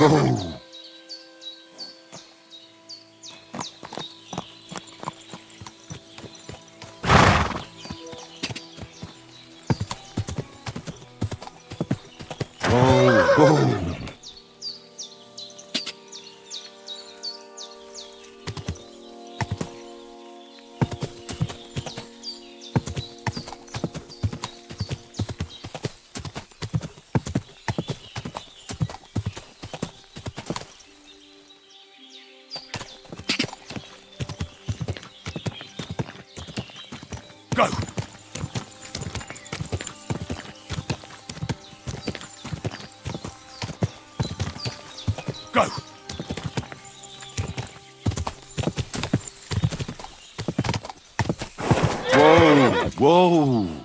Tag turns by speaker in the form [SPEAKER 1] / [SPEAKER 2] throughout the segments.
[SPEAKER 1] Whoa! Whoa!
[SPEAKER 2] Go! Go!
[SPEAKER 1] Whoa! Whoa!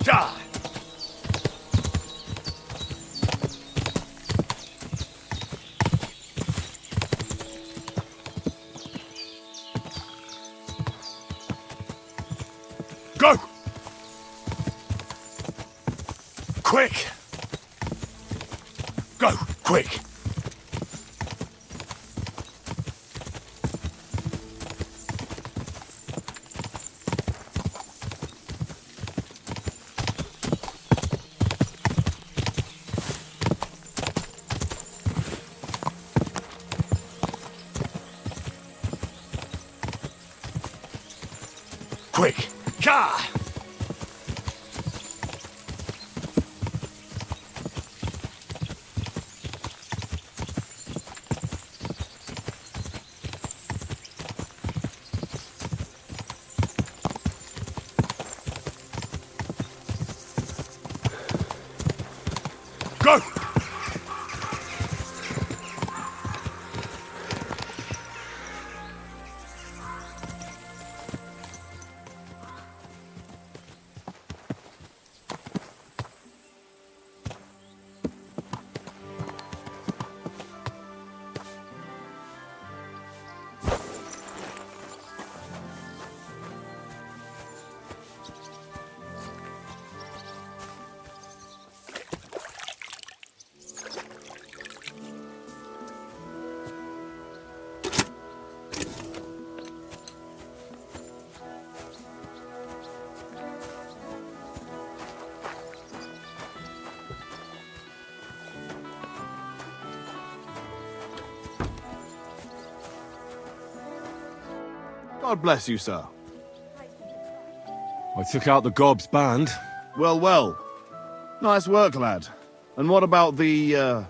[SPEAKER 2] Die! Go! Quick! Go, quick! Quick! Car! Go!
[SPEAKER 3] God bless you, sir.
[SPEAKER 1] I took out the gob's band.
[SPEAKER 3] Well, well. Nice work, lad. And what about the,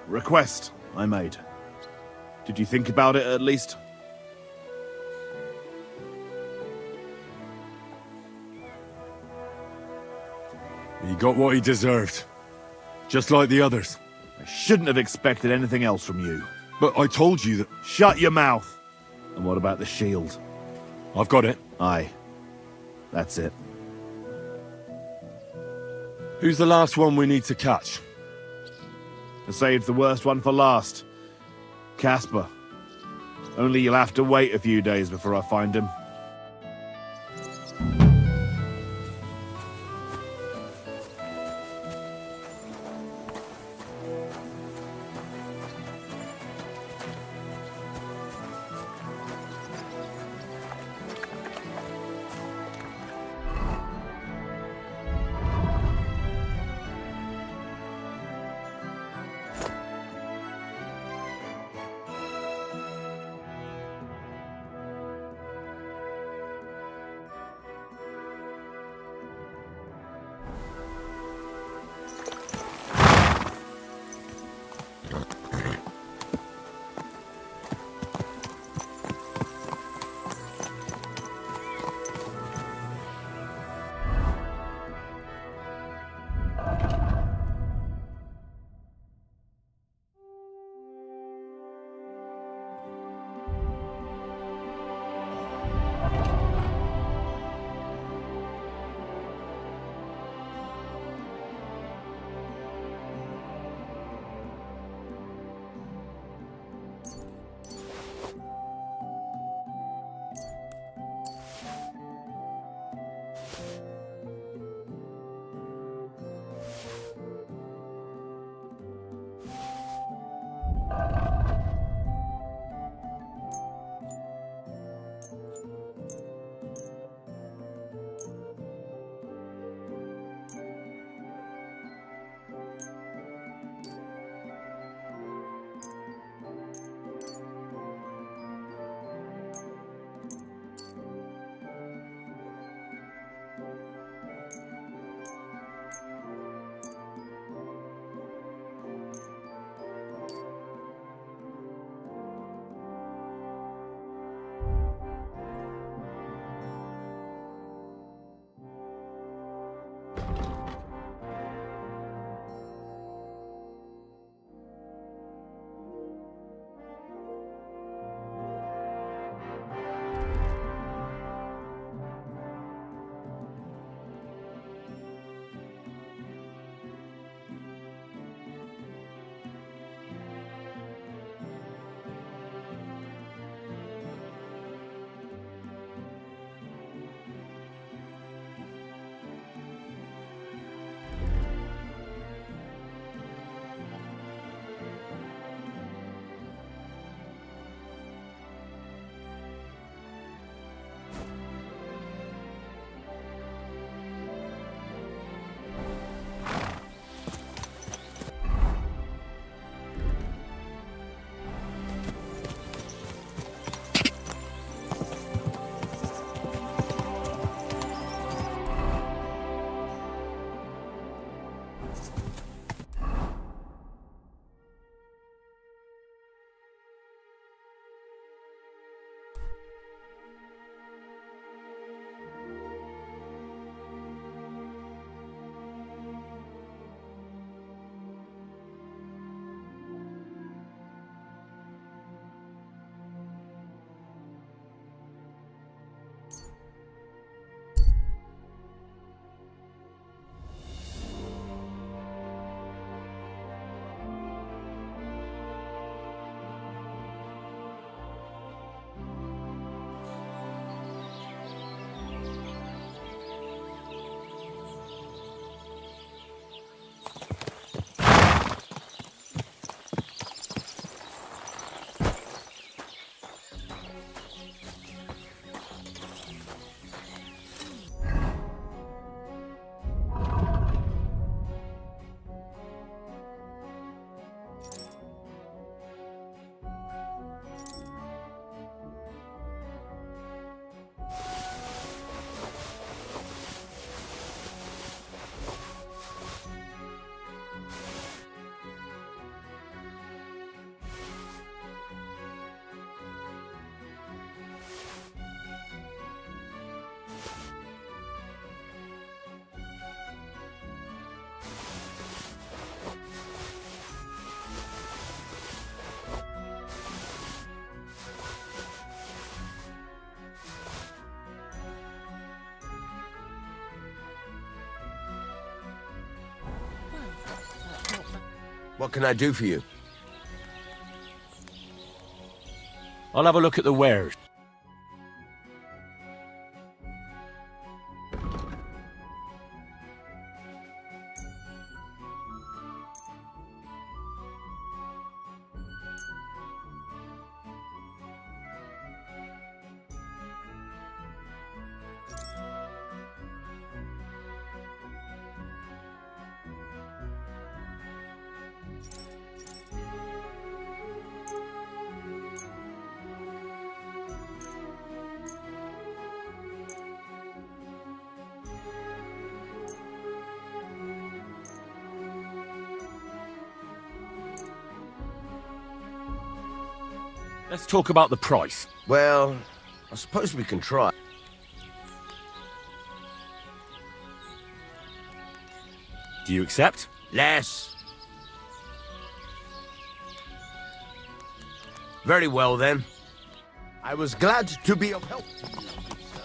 [SPEAKER 3] request I made? Did you think about it, at least?
[SPEAKER 1] He got what he deserved. Just like the others.
[SPEAKER 3] I shouldn't have expected anything else from you.
[SPEAKER 1] But I told you that...
[SPEAKER 3] Shut your mouth! And what about the shield?
[SPEAKER 1] I've got it.
[SPEAKER 3] Aye. That's it.
[SPEAKER 1] Who's the last one we need to catch?
[SPEAKER 3] I saved the worst one for last. Casper. Only you'll have to wait a few days before I find him.
[SPEAKER 4] What can I do for you?
[SPEAKER 2] I'll have a look at the wares. Let's talk about the price.
[SPEAKER 4] Well, I suppose we can try.
[SPEAKER 2] Do you accept?
[SPEAKER 4] Less. Very well, then. I was glad to be of help to you, good sir.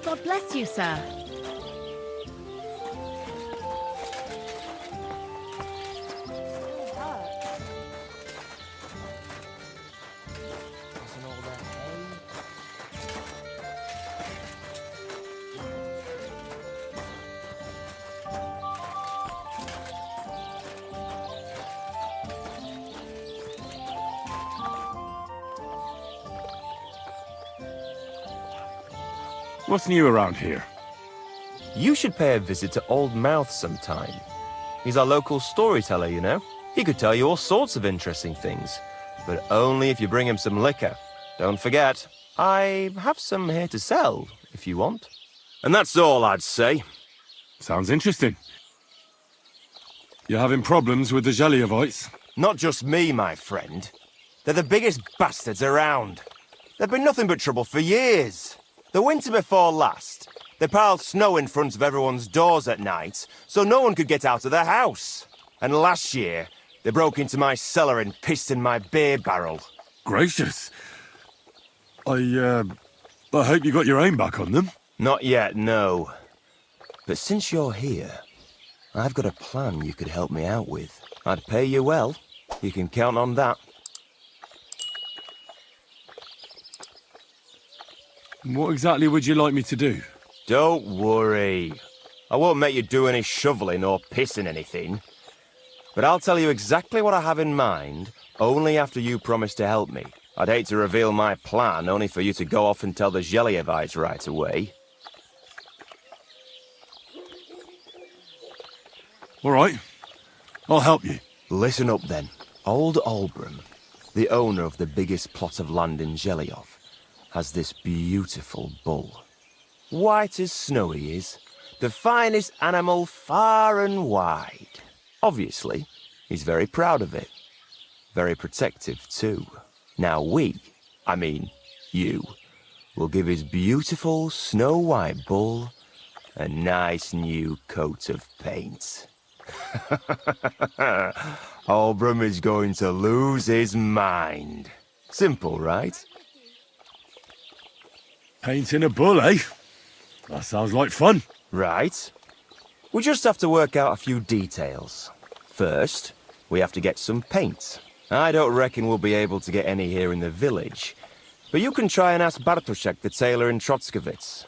[SPEAKER 5] God bless you, sir.
[SPEAKER 1] What's new around here?
[SPEAKER 6] You should pay a visit to Old Mouth sometime. He's our local storyteller, you know. He could tell you all sorts of interesting things, but only if you bring him some liquor. Don't forget, I have some here to sell, if you want. And that's all I'd say.
[SPEAKER 1] Sounds interesting. You having problems with the Zheliovites?
[SPEAKER 6] Not just me, my friend. They're the biggest bastards around. They've been nothing but trouble for years. The winter before last, they piled snow in front of everyone's doors at night, so no one could get out of their house. And last year, they broke into my cellar and pissed in my beer barrel.
[SPEAKER 1] Gracious. I hope you got your aim back on them.
[SPEAKER 6] Not yet, no. But since you're here, I've got a plan you could help me out with. I'd pay you well. You can count on that.
[SPEAKER 1] What exactly would you like me to do?
[SPEAKER 6] Don't worry. I won't make you do any shoveling or pissing anything. But I'll tell you exactly what I have in mind, only after you promise to help me. I'd hate to reveal my plan, only for you to go off and tell the Zheliovites right away.
[SPEAKER 1] All right. I'll help you.
[SPEAKER 6] Listen up then. Old Olbram, the owner of the biggest plot of land in Zheliov, has this beautiful bull. White as snow he is, the finest animal far and wide. Obviously, he's very proud of it. Very protective too. Now you, will give his beautiful snow-white bull a nice new coat of paint. Olbram is going to lose his mind. Simple, right?
[SPEAKER 1] Painting a bull, eh? That sounds like fun.
[SPEAKER 6] Right. We just have to work out a few details. First, we have to get some paint. I don't reckon we'll be able to get any here in the village, but you can try and ask Bartoszek, the tailor in Trotskovitz.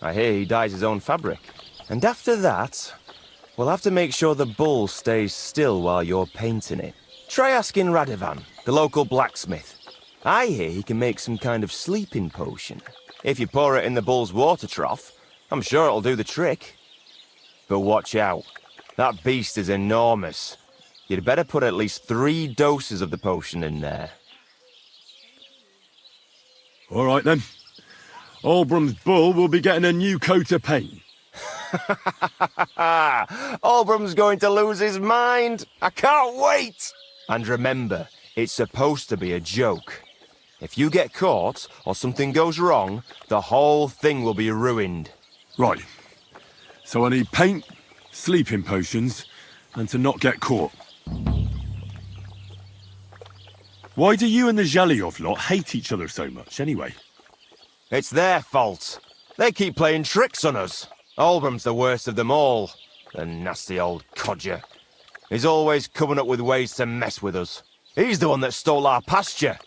[SPEAKER 6] I hear he dyes his own fabric. And after that, we'll have to make sure the bull stays still while you're painting it. Try asking Radovan, the local blacksmith. I hear he can make some kind of sleeping potion. If you pour it in the bull's water trough, I'm sure it'll do the trick. But watch out. That beast is enormous. You'd better put at least 3 doses of the potion in there.
[SPEAKER 1] All right, then. Olbram's bull will be getting a new coat of paint.
[SPEAKER 6] Olbram's going to lose his mind. I can't wait. And remember, it's supposed to be a joke. If you get caught or something goes wrong, the whole thing will be ruined.
[SPEAKER 1] Right. So I need paint, sleeping potions, and to not get caught. Why do you and the Zhelyov lot hate each other so much, anyway?
[SPEAKER 6] It's their fault. They keep playing tricks on us. Olbram's the worst of them all. The nasty old codger. He's always coming up with ways to mess with us. He's the one that stole our pasture.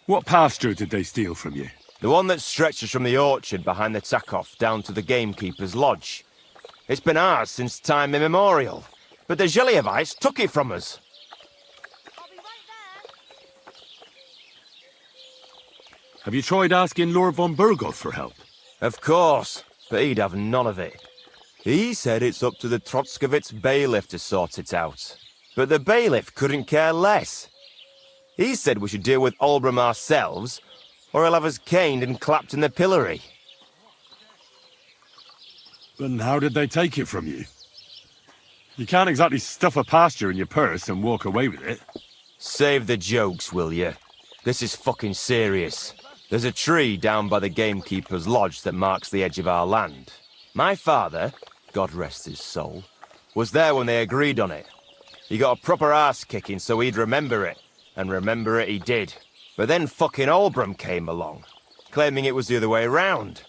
[SPEAKER 1] What pasture did they steal from you?
[SPEAKER 6] The one that stretches from the orchard behind the Takov down to the gamekeeper's lodge. It's been ours since time immemorial, but the Zhelyevites took it from us.
[SPEAKER 1] Have you tried asking Lord von Burgos for help?
[SPEAKER 6] Of course, but he'd have none of it. He said it's up to the Trotskovitz bailiff to sort it out. But the bailiff couldn't care less. He said we should deal with Olbram ourselves, or he'll have us caned and clapped in the pillory.
[SPEAKER 1] Then how did they take it from you? You can't exactly stuff a pasture in your purse and walk away with it.
[SPEAKER 6] Save the jokes, will you? This is fucking serious. There's a tree down by the gamekeeper's lodge that marks the edge of our land. My father, God rest his soul, was there when they agreed on it. He got a proper arse-kicking so he'd remember it, and remember it he did. But then fucking Olbram came along, claiming it was the other way round,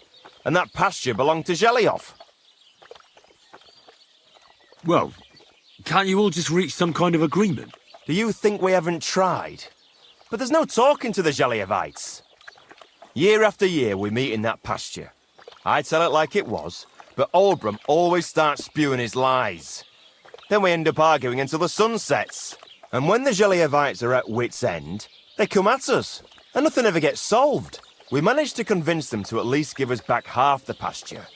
[SPEAKER 6] and that pasture belonged to Zhelyov.
[SPEAKER 1] Well, can't you all just reach some kind of agreement?
[SPEAKER 6] Do you think we haven't tried? But there's no talking to the Zhelyevites. Year after year we meet in that pasture. I tell it like it was, but Olbram always starts spewing his lies. Then we end up arguing until the sun sets. And when the Zhelyevites are at wit's end, they come at us, and nothing ever gets solved. We managed to convince them to at least give us back half the pasture.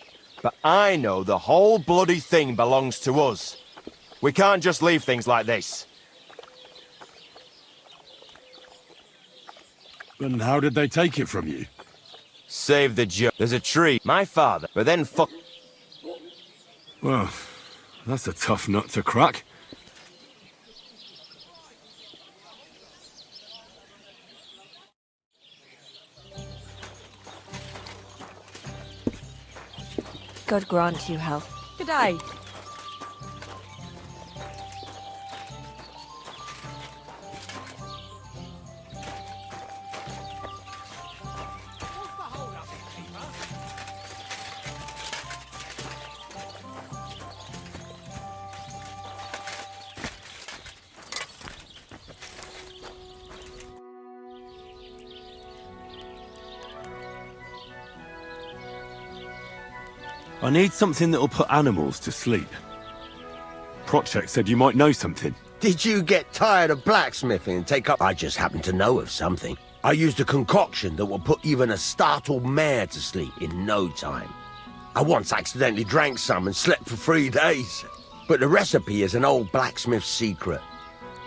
[SPEAKER 6] But I know the whole bloody thing belongs to us. We can't just leave things like this.
[SPEAKER 1] Then how did they take it from you?
[SPEAKER 6] Save the joke. There's a tree. My father, but then fuck.
[SPEAKER 1] Well, that's a tough nut to crack.
[SPEAKER 7] God grant you health. Good day.
[SPEAKER 1] I need something that'll put animals to sleep. Prochek said you might know something.
[SPEAKER 4] Did you get tired of blacksmithing and take up? I just happen to know of something. I used a concoction that will put even a startled mare to sleep in no time. I once accidentally drank some and slept for 3 days. But the recipe is an old blacksmith's secret.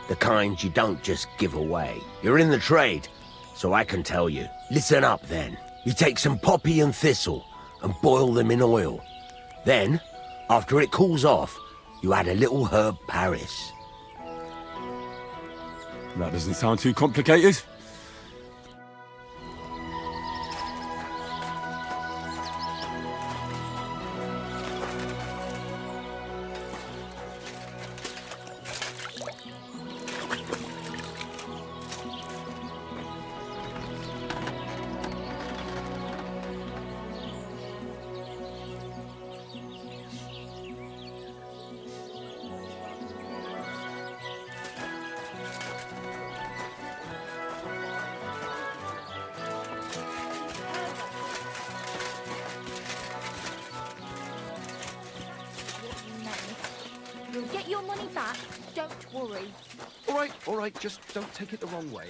[SPEAKER 4] The kind you don't just give away. You're in the trade, so I can tell you. Listen up then. You take some poppy and thistle and boil them in oil. Then, after it cools off, you add a little herb Paris.
[SPEAKER 1] That doesn't sound too complicated.
[SPEAKER 5] You'll get your money back, don't worry.
[SPEAKER 8] All right, just don't take it the wrong way.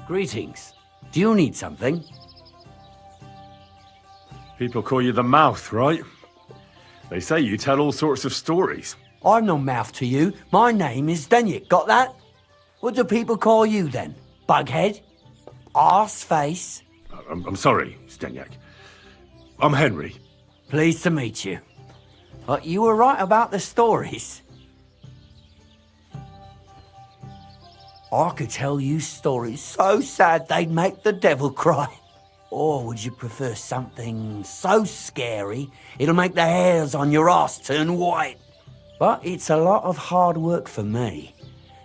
[SPEAKER 9] Greetings. Do you need something?
[SPEAKER 1] People call you the Mouth, right? They say you tell all sorts of stories.
[SPEAKER 9] I'm no mouth to you. My name is Denyek. Got that? What do people call you then? Bughead? Arseface?
[SPEAKER 1] I'm sorry, Stenyak. I'm Henry.
[SPEAKER 9] Pleased to meet you. But you were right about the stories. I could tell you stories so sad they'd make the devil cry. Or would you prefer something so scary it'll make the hairs on your ass turn white? But it's a lot of hard work for me.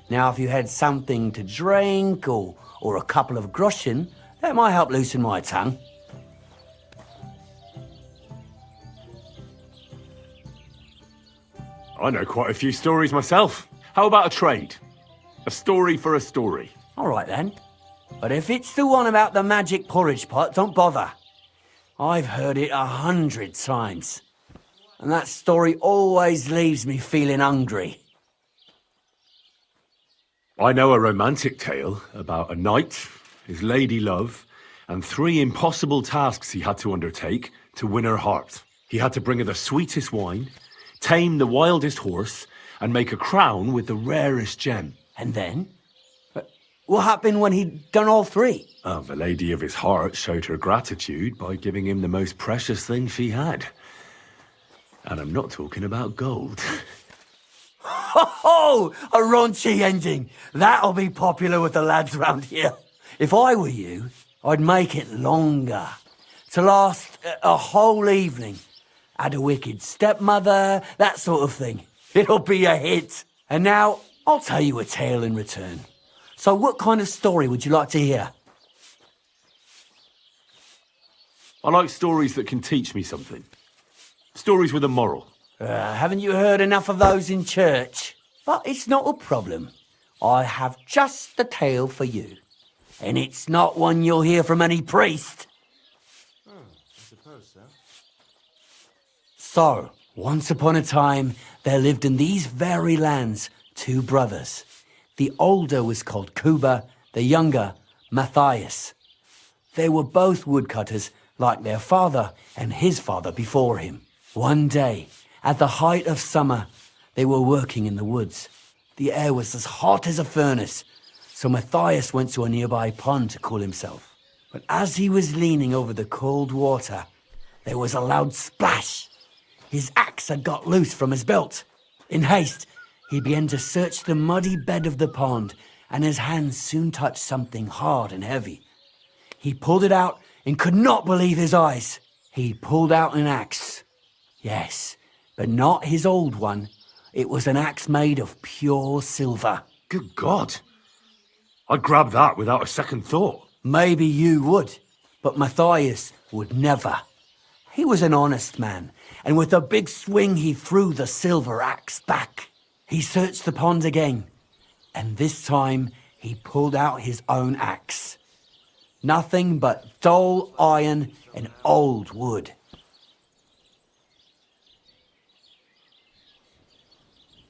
[SPEAKER 9] Now, if you had something to drink or a couple of groschen, that might help loosen my tongue.
[SPEAKER 1] I know quite a few stories myself. How about a trade? A story for a story.
[SPEAKER 9] All right, then. But if it's the one about the magic porridge pot, don't bother. I've heard it 100 times. And that story always leaves me feeling hungry.
[SPEAKER 1] I know a romantic tale about a knight, his lady love, and 3 impossible tasks he had to undertake to win her heart. He had to bring her the sweetest wine, tame the wildest horse, and make a crown with the rarest gem.
[SPEAKER 9] And then? What happened when he'd done all 3?
[SPEAKER 1] Oh, the lady of his heart showed her gratitude by giving him the most precious thing she had. And I'm not talking about gold.
[SPEAKER 9] Ho! A raunchy ending. That'll be popular with the lads round here. If I were you, I'd make it longer. To last a whole evening. Add a wicked stepmother, that sort of thing. It'll be a hit. And now, I'll tell you a tale in return. So what kind of story would you like to hear?
[SPEAKER 1] I like stories that can teach me something. Stories with a moral.
[SPEAKER 9] Haven't you heard enough of those in church? But it's not a problem. I have just the tale for you. And it's not one you'll hear from any priest.
[SPEAKER 6] I suppose so.
[SPEAKER 9] So, once upon a time, there lived in these very lands 2 brothers. The older was called Kuba, the younger, Matthias. They were both woodcutters, like their father and his father before him. One day, at the height of summer, they were working in the woods. The air was as hot as a furnace, so Matthias went to a nearby pond to cool himself. But as he was leaning over the cold water, there was a loud splash. His axe had got loose from his belt. In haste, he began to search the muddy bed of the pond, and his hands soon touched something hard and heavy. He pulled it out and could not believe his eyes. He pulled out an axe. Yes, but not his old one. It was an axe made of pure silver.
[SPEAKER 1] Good God. I'd grab that without a second thought.
[SPEAKER 9] Maybe you would, but Matthias would never. He was an honest man, and with a big swing he threw the silver axe back. He searched the pond again, and this time he pulled out his own axe. Nothing but dull iron and old wood.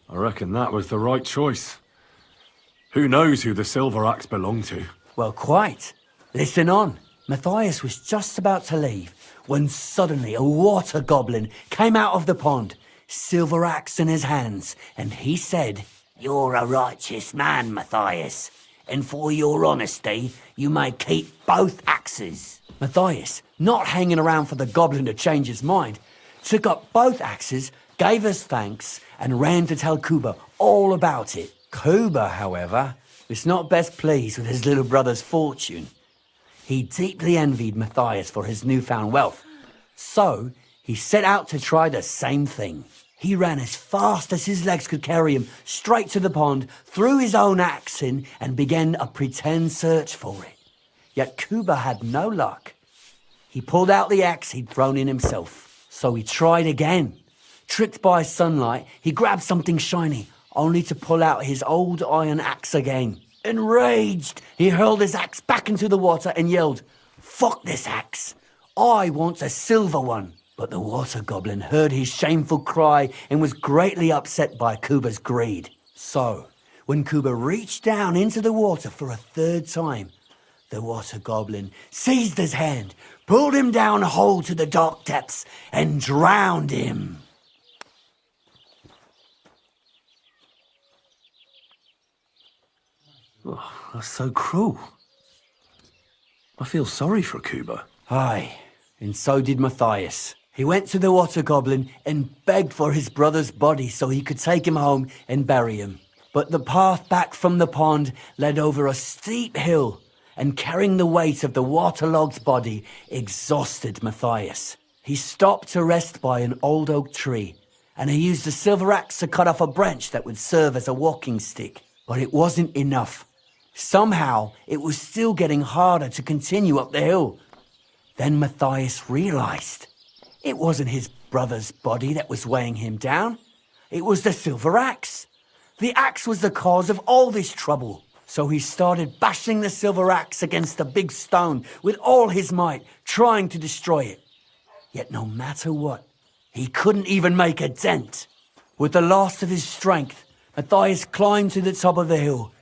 [SPEAKER 1] I reckon that was the right choice. Who knows who the silver axe belonged to?
[SPEAKER 9] Well, quite. Listen on. Matthias was just about to leave when suddenly a water goblin came out of the pond, silver axe in his hands, and he said, "You're a righteous man, Matthias, and for your honesty, you may keep both axes." Matthias, not hanging around for the goblin to change his mind, took up both axes, gave us thanks, and ran to tell Kuba all about it. Kuba, however, was not best pleased with his little brother's fortune. He deeply envied Matthias for his newfound wealth. So, he set out to try the same thing. He ran as fast as his legs could carry him straight to the pond, threw his own axe in, and began a pretend search for it. Yet Kuba had no luck. He pulled out the axe he'd thrown in himself. So he tried again. Tricked by sunlight, he grabbed something shiny, only to pull out his old iron axe again. Enraged, he hurled his axe back into the water and yelled, "Fuck this axe! I want a silver one!" But the water goblin heard his shameful cry and was greatly upset by Kuba's greed. So, when Kuba reached down into the water for a 3rd time, the water goblin seized his hand, pulled him down whole to the dark depths, and drowned him.
[SPEAKER 1] Oh, that's so cruel. I feel sorry for Kuba.
[SPEAKER 9] Aye, And so did Matthias. He went to the water goblin and begged for his brother's body so he could take him home and bury him. But the path back from the pond led over a steep hill, and carrying the weight of the waterlogged body exhausted Matthias. He stopped to rest by an old oak tree, and he used a silver axe to cut off a branch that would serve as a walking stick. But it wasn't enough. Somehow, it was still getting harder to continue up the hill. Then Matthias realized it wasn't his brother's body that was weighing him down. It was the silver axe. The axe was the cause of all this trouble. So he started bashing the silver axe against the big stone with all his might, trying to destroy it. Yet no matter what, he couldn't even make a dent. With the last of his strength, Matthias climbed to the top of the hill.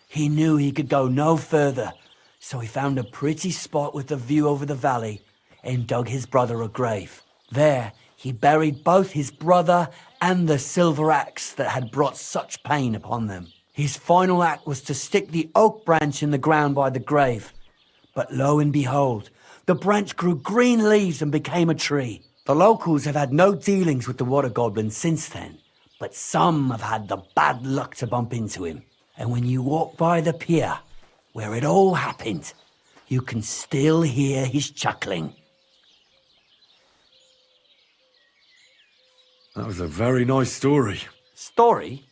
[SPEAKER 9] He knew he could go no further, so he found a pretty spot with a view over the valley and dug his brother a grave. There, he buried both his brother and the silver axe that had brought such pain upon them. His final act was to stick the oak branch in the ground by the grave. But lo and behold, the branch grew green leaves and became a tree. The locals have had no dealings with the water goblin since then, but some have had the bad luck to bump into him. And when you walk by the pier, where it all happened, you can still hear his chuckling.
[SPEAKER 1] That was a very nice story.
[SPEAKER 9] Story?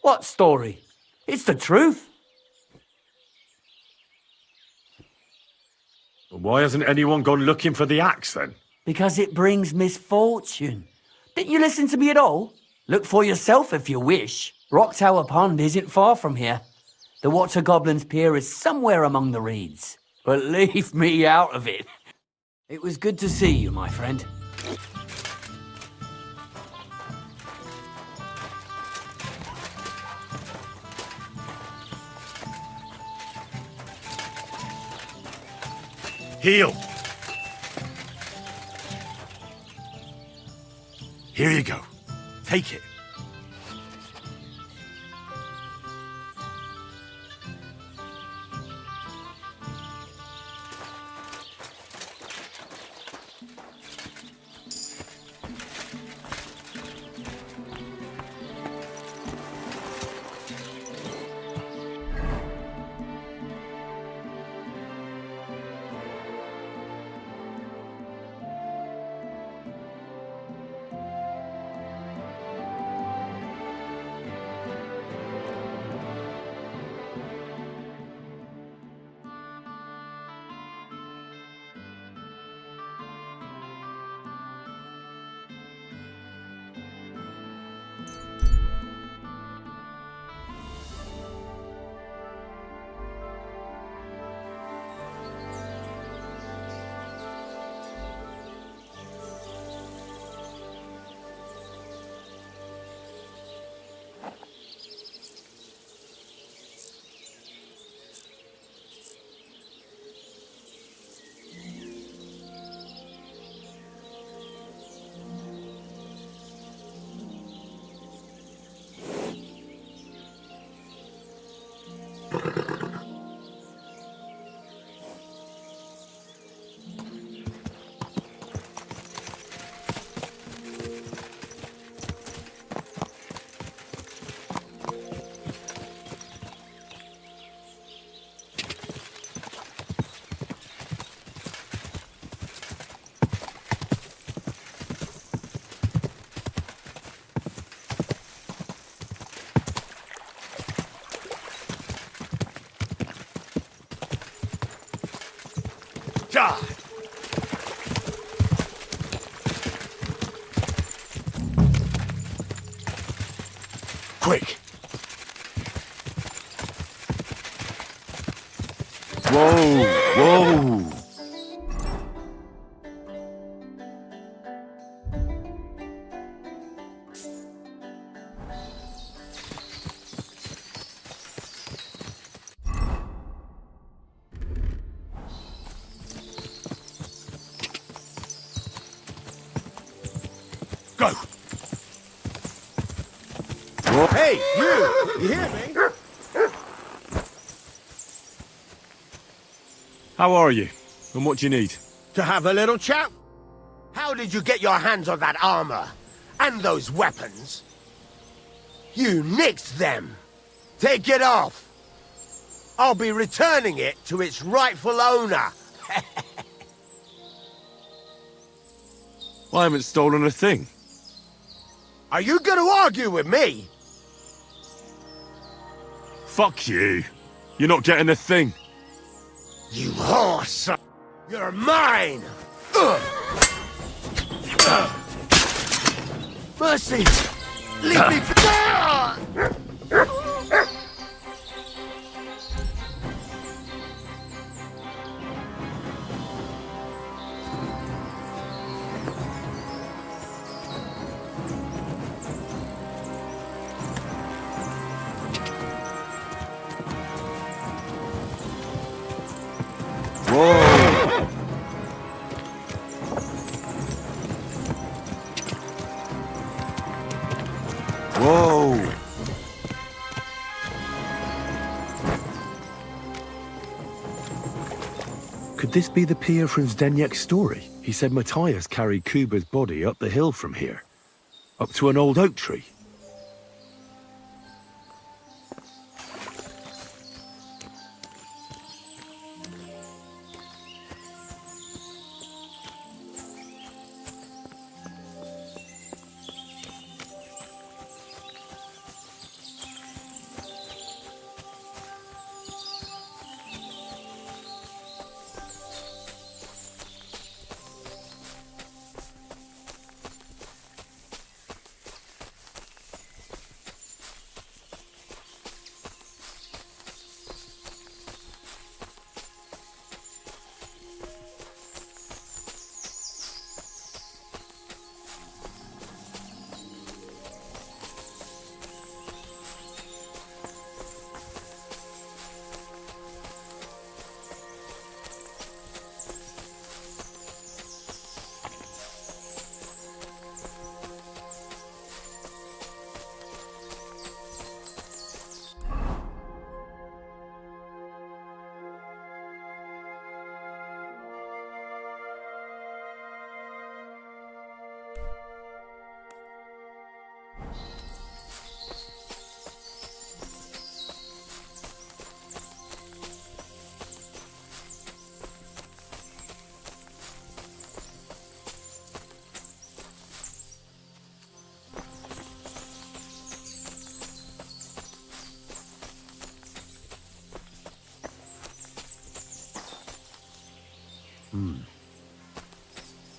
[SPEAKER 9] What story? It's the truth.
[SPEAKER 1] Why hasn't anyone gone looking for the axe then?
[SPEAKER 9] Because it brings misfortune. Didn't you listen to me at all? Look for yourself if you wish. Rock Tower Pond isn't far from here. The Water Goblin's Pier is somewhere among the reeds. But leave me out of it. It was good to see you, my friend.
[SPEAKER 1] Heal! Here you go. Take it. Ja! Quick!
[SPEAKER 3] Whoa! Whoa!
[SPEAKER 1] Go!
[SPEAKER 4] Whoa. Hey, you! You hear me?
[SPEAKER 2] How are you? And what do you need?
[SPEAKER 4] To have a little chat? How did you get your hands on that armor? And those weapons? You nicked them. Take it off. I'll be returning it to its rightful owner.
[SPEAKER 2] I haven't stolen a thing.
[SPEAKER 4] Are you gonna argue with me?
[SPEAKER 2] Fuck you. You're not getting a thing.
[SPEAKER 4] You horse! You're mine! Mercy! Leave me...
[SPEAKER 6] Whoa! Whoa!
[SPEAKER 1] Could this be the pier from Zdeněk's story? He said Matthias carried Kuba's body up the hill from here, up to an old oak tree.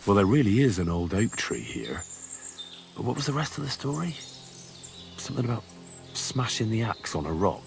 [SPEAKER 1] Well, there really is an old oak tree here. But what was the rest of the story? Something about smashing the axe on a rock.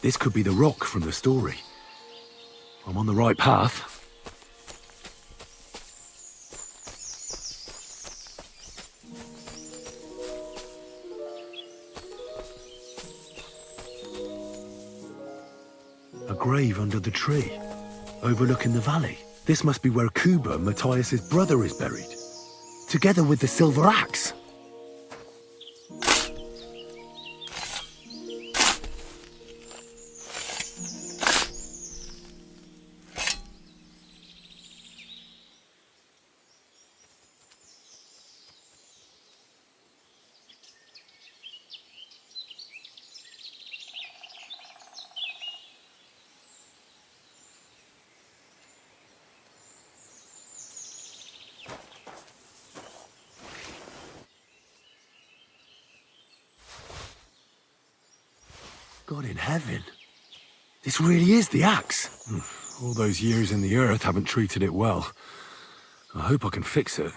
[SPEAKER 1] This could be the rock from the story. I'm on the right path. A grave under the tree, overlooking the valley. This must be where Kuba, Matthias's brother, is buried, together with the silver axe. God in heaven. This really is the axe. All those years in the earth haven't treated it well. I hope I can fix it.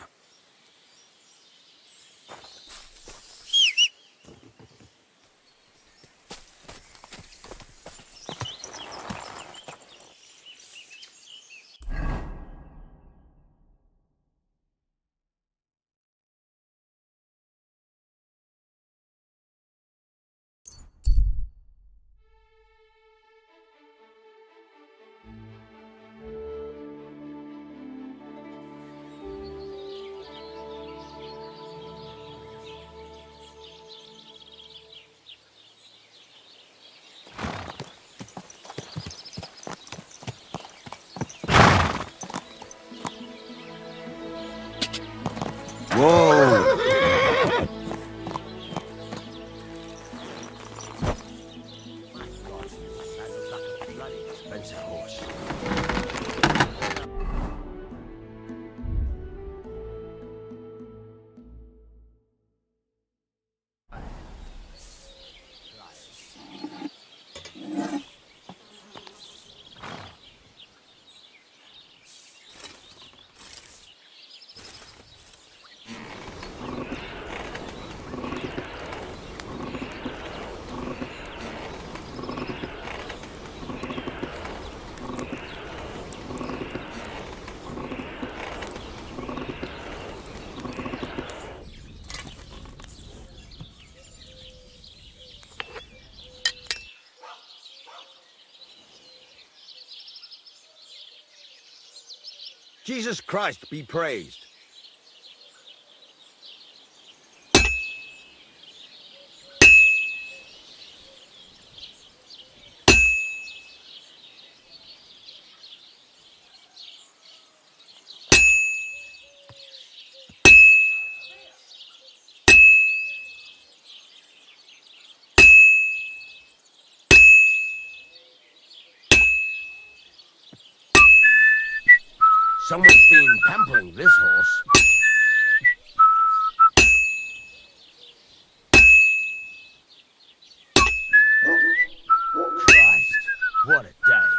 [SPEAKER 6] Whoa!
[SPEAKER 4] That looks like a bloody expensive horse. Jesus Christ be praised. Someone's been pampering this horse. Christ, what a day.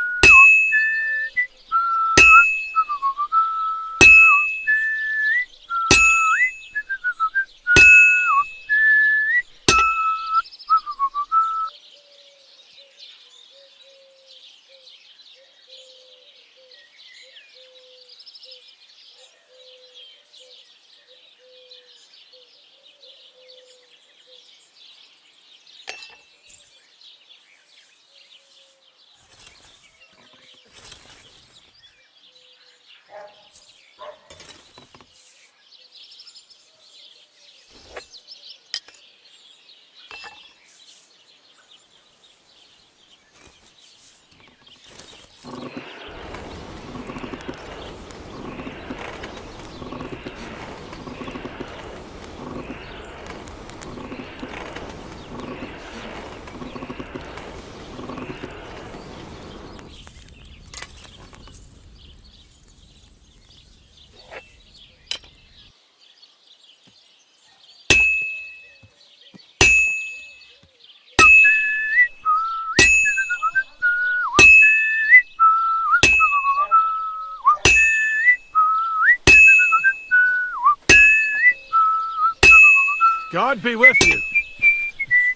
[SPEAKER 3] God be with you.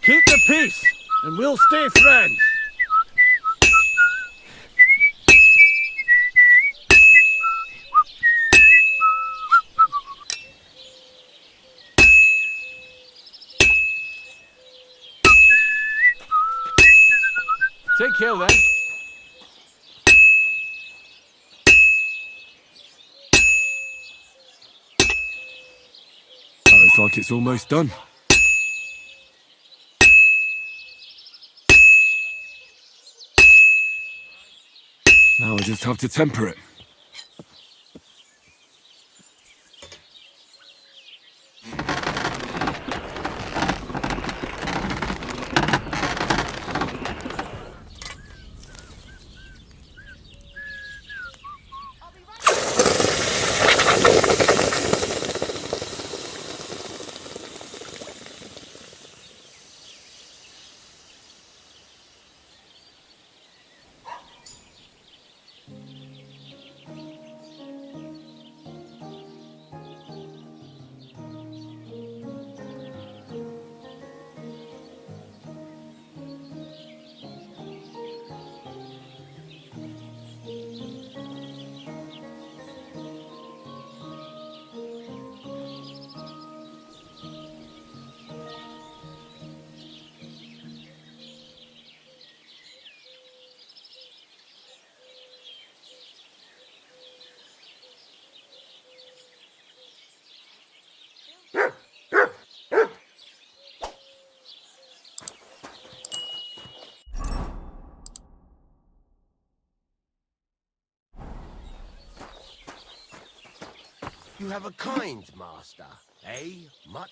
[SPEAKER 3] Keep the peace, and we'll stay friends.
[SPEAKER 2] Take care then. That looks like it's almost done. Now I just have to temper it.
[SPEAKER 4] You have a kind master, eh, Mutt?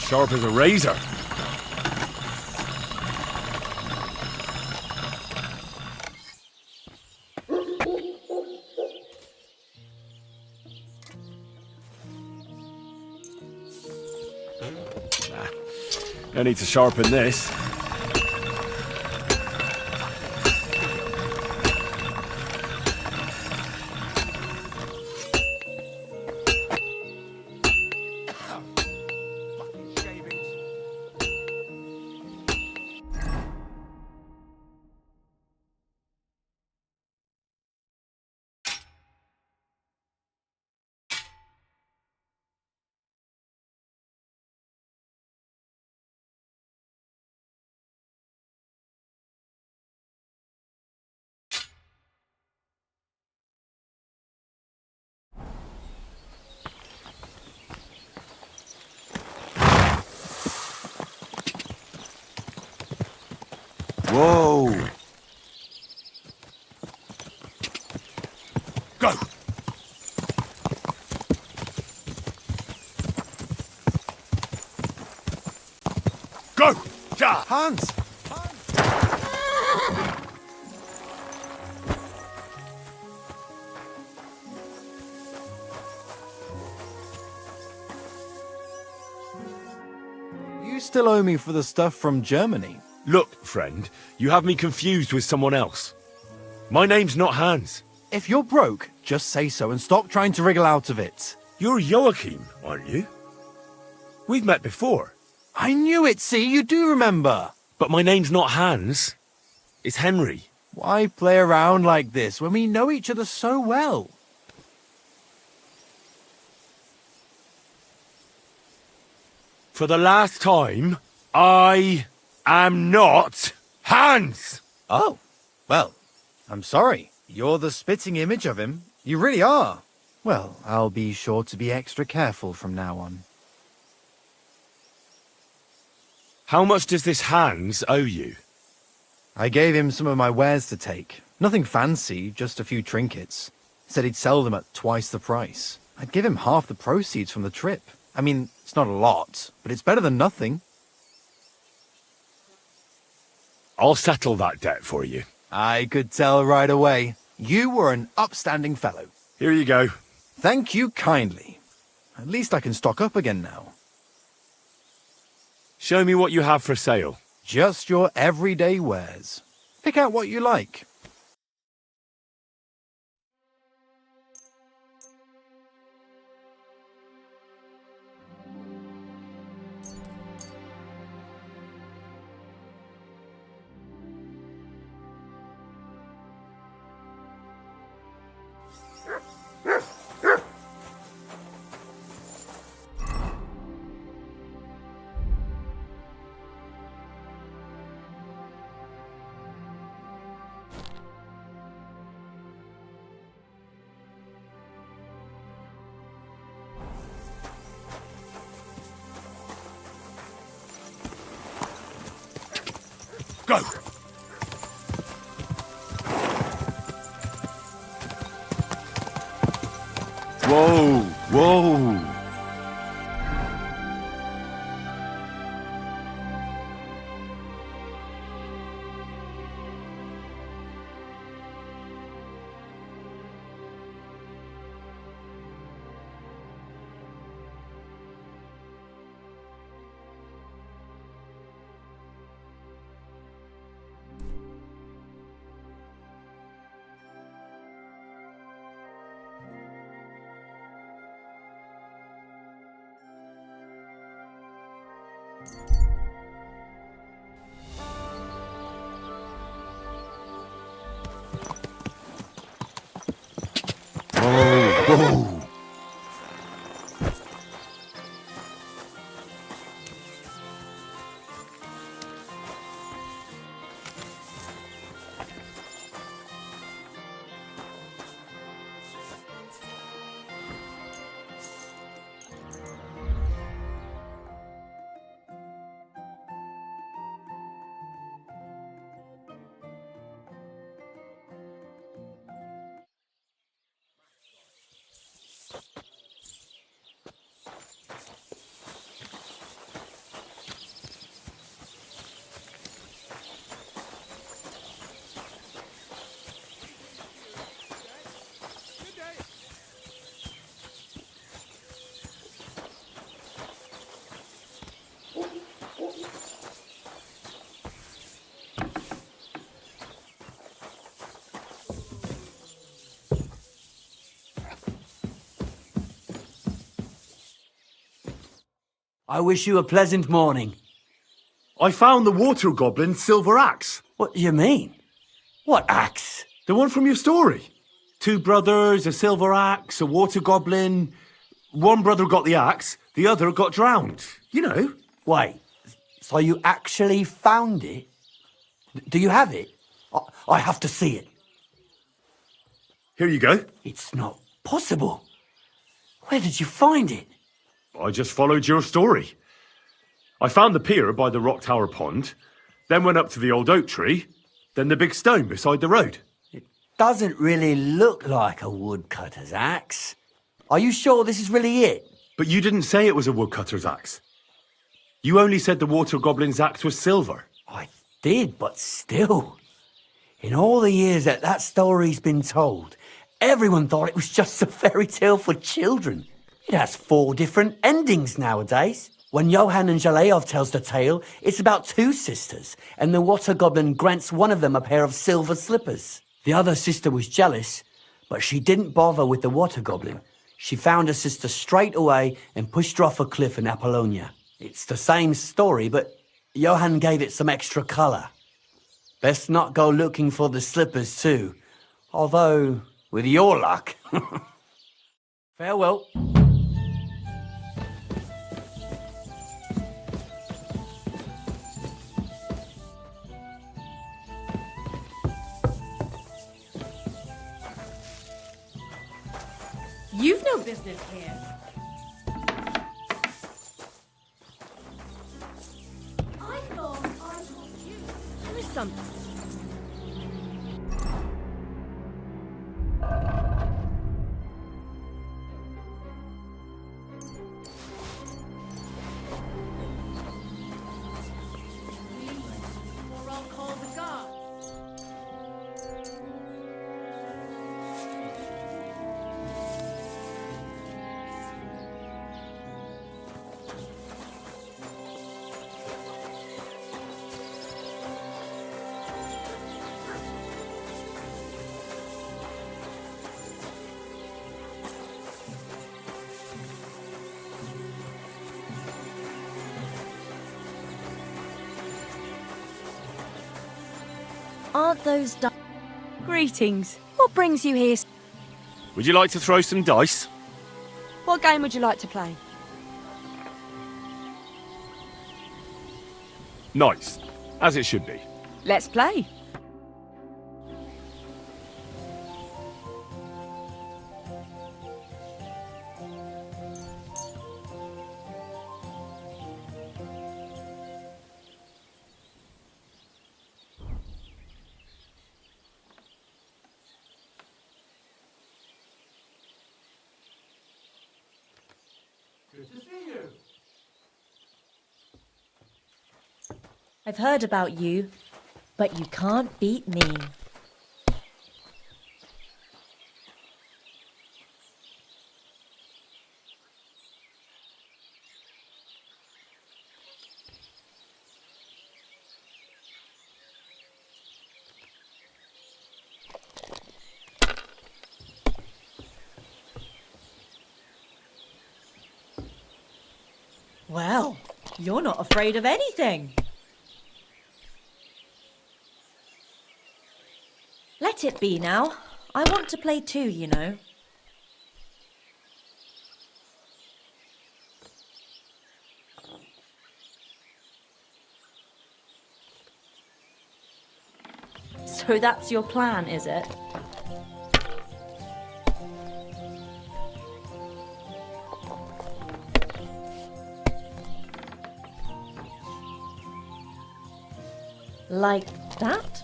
[SPEAKER 1] Sharp as a razor. I need to sharpen this.
[SPEAKER 2] Whoa!
[SPEAKER 1] Go! Go! Ja!
[SPEAKER 2] Hans!
[SPEAKER 10] You still owe me for the stuff from Germany.
[SPEAKER 1] Look, friend, you have me confused with someone else. My name's not Hans.
[SPEAKER 10] If you're broke, just say so and stop trying to wriggle out of it.
[SPEAKER 1] You're Joachim, aren't you? We've met before.
[SPEAKER 10] I knew it, see? You do remember.
[SPEAKER 1] But my name's not Hans. It's Henry.
[SPEAKER 10] Why play around like this when we know each other so well?
[SPEAKER 1] For the last time, I am not Hans!
[SPEAKER 10] Oh, well, I'm sorry. You're the spitting image of him. You really are. Well, I'll be sure to be extra careful from now on.
[SPEAKER 1] How much does this Hans owe you?
[SPEAKER 10] I gave him some of my wares to take. Nothing fancy, just a few trinkets. Said he'd sell them at twice the price. I'd give him half the proceeds from the trip. I mean, it's not a lot, but it's better than nothing.
[SPEAKER 1] I'll settle that debt for you.
[SPEAKER 10] I could tell right away. You were an upstanding fellow.
[SPEAKER 1] Here you go.
[SPEAKER 10] Thank you kindly. At least I can stock up again now.
[SPEAKER 1] Show me what you have for sale.
[SPEAKER 10] Just your everyday wares. Pick out what you like.
[SPEAKER 1] Go!
[SPEAKER 2] Whoa! Whoa!
[SPEAKER 1] Whoa!
[SPEAKER 9] I wish you a pleasant morning.
[SPEAKER 1] I found the water goblin's silver axe.
[SPEAKER 9] What do you mean? What axe?
[SPEAKER 1] The one from your story. 2 brothers, a silver axe, a water goblin. One brother got the axe, the other got drowned. You know.
[SPEAKER 9] Wait, so you actually found it? Do you have it? I have to see it.
[SPEAKER 1] Here you go.
[SPEAKER 9] It's not possible. Where did you find it?
[SPEAKER 1] I just followed your story. I found the pier by the rock tower pond, then went up to the old oak tree, then the big stone beside the road.
[SPEAKER 9] It doesn't really look like a woodcutter's axe. Are you sure this is really it?
[SPEAKER 1] But you didn't say it was a woodcutter's axe. You only said the water goblin's axe was silver.
[SPEAKER 9] I did, but still. In all the years that story's been told, everyone thought it was just a fairy tale for children. It has 4 different endings nowadays. When Johann and Jaleov tells the tale, it's about 2 sisters, and the water goblin grants one of them a pair of silver slippers. The other sister was jealous, but she didn't bother with the water goblin. She found her sister straight away and pushed her off a cliff in Apollonia. It's the same story, but Johann gave it some extra colour. Best not go looking for the slippers too. Although, with your luck. Farewell.
[SPEAKER 7] You've no business here.
[SPEAKER 5] I thought I told you.
[SPEAKER 7] There is something.
[SPEAKER 5] Or I'll call the guards.
[SPEAKER 7] Aren't those Greetings. What brings you here?
[SPEAKER 1] Would you like to throw some dice?
[SPEAKER 7] What game would you like to play?
[SPEAKER 1] Nice. As it should be.
[SPEAKER 7] Let's play.
[SPEAKER 11] I've heard about you, but you can't beat me. Well, you're not afraid of anything. Let it be now. I want to play too, you know. So that's your plan, is it? Like that?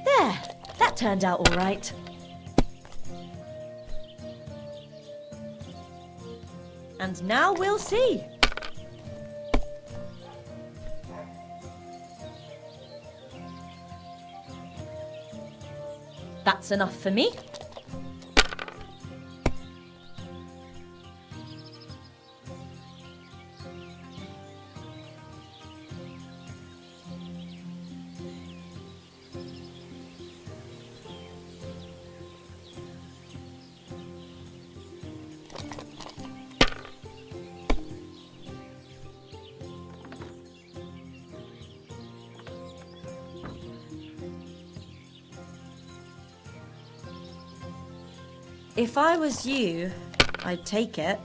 [SPEAKER 11] There, that turned out all right. And now we'll see. That's enough for me. If I was you, I'd take it.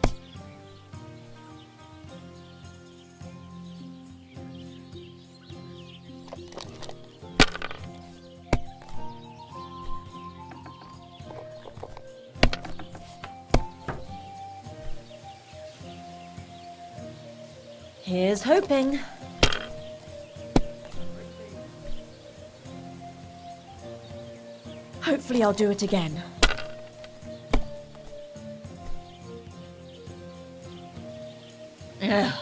[SPEAKER 11] Here's hoping. Hopefully I'll do it again. Ugh.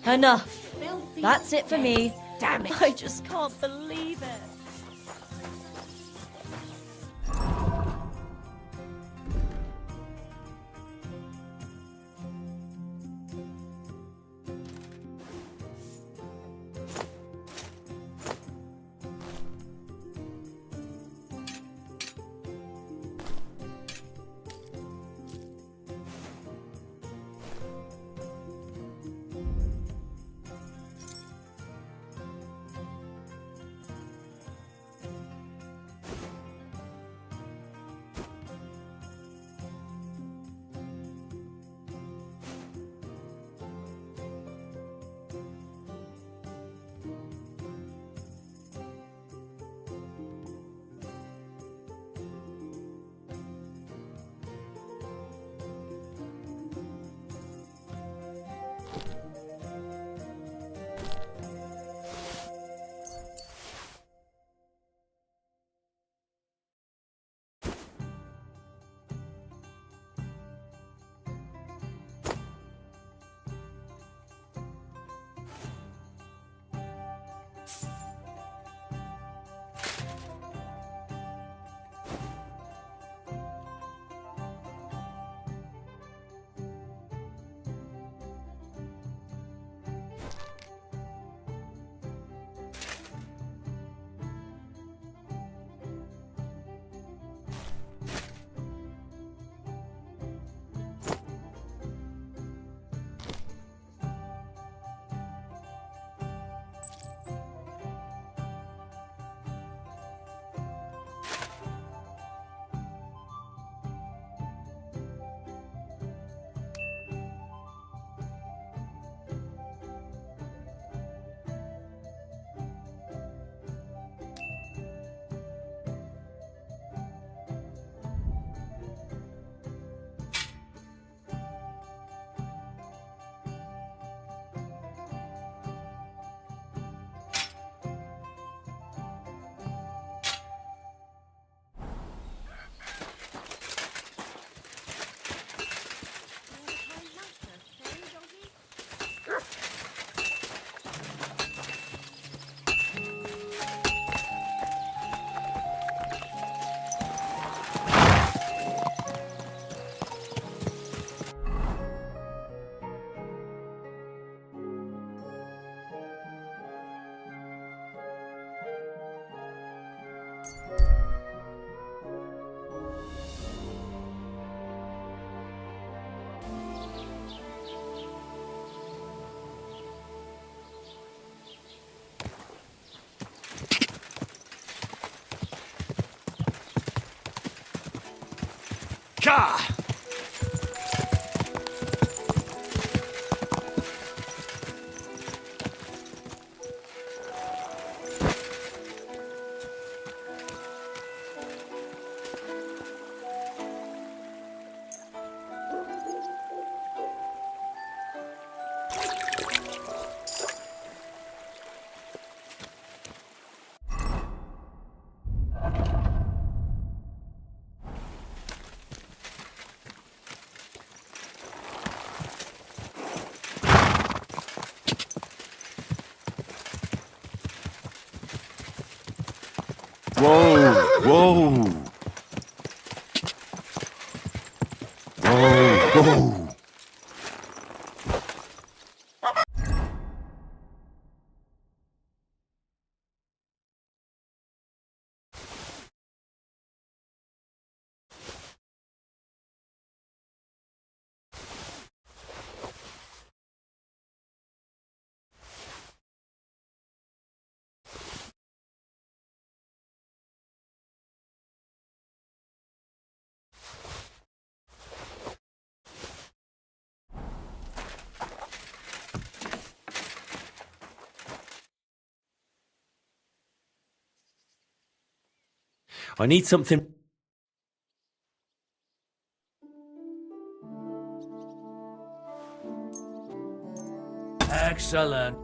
[SPEAKER 11] Enough. That's it for me.
[SPEAKER 7] Damn it.
[SPEAKER 11] I just can't believe it.
[SPEAKER 1] Ka!
[SPEAKER 2] Whoa! Whoa! Whoa! Whoa!
[SPEAKER 1] I need something...
[SPEAKER 9] Excellent.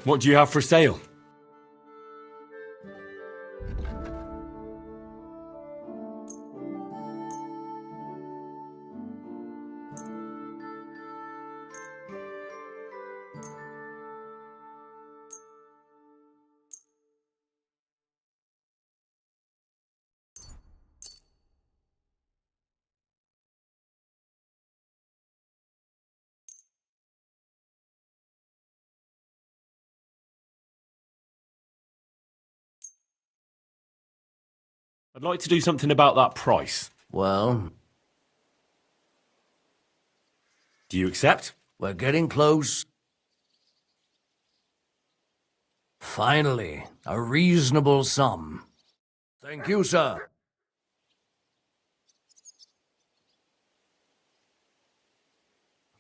[SPEAKER 1] What do you have for sale? I'd like to do something about that price.
[SPEAKER 9] Well,
[SPEAKER 1] Do you accept?
[SPEAKER 9] we're getting close. Finally, a reasonable sum. Thank you, sir.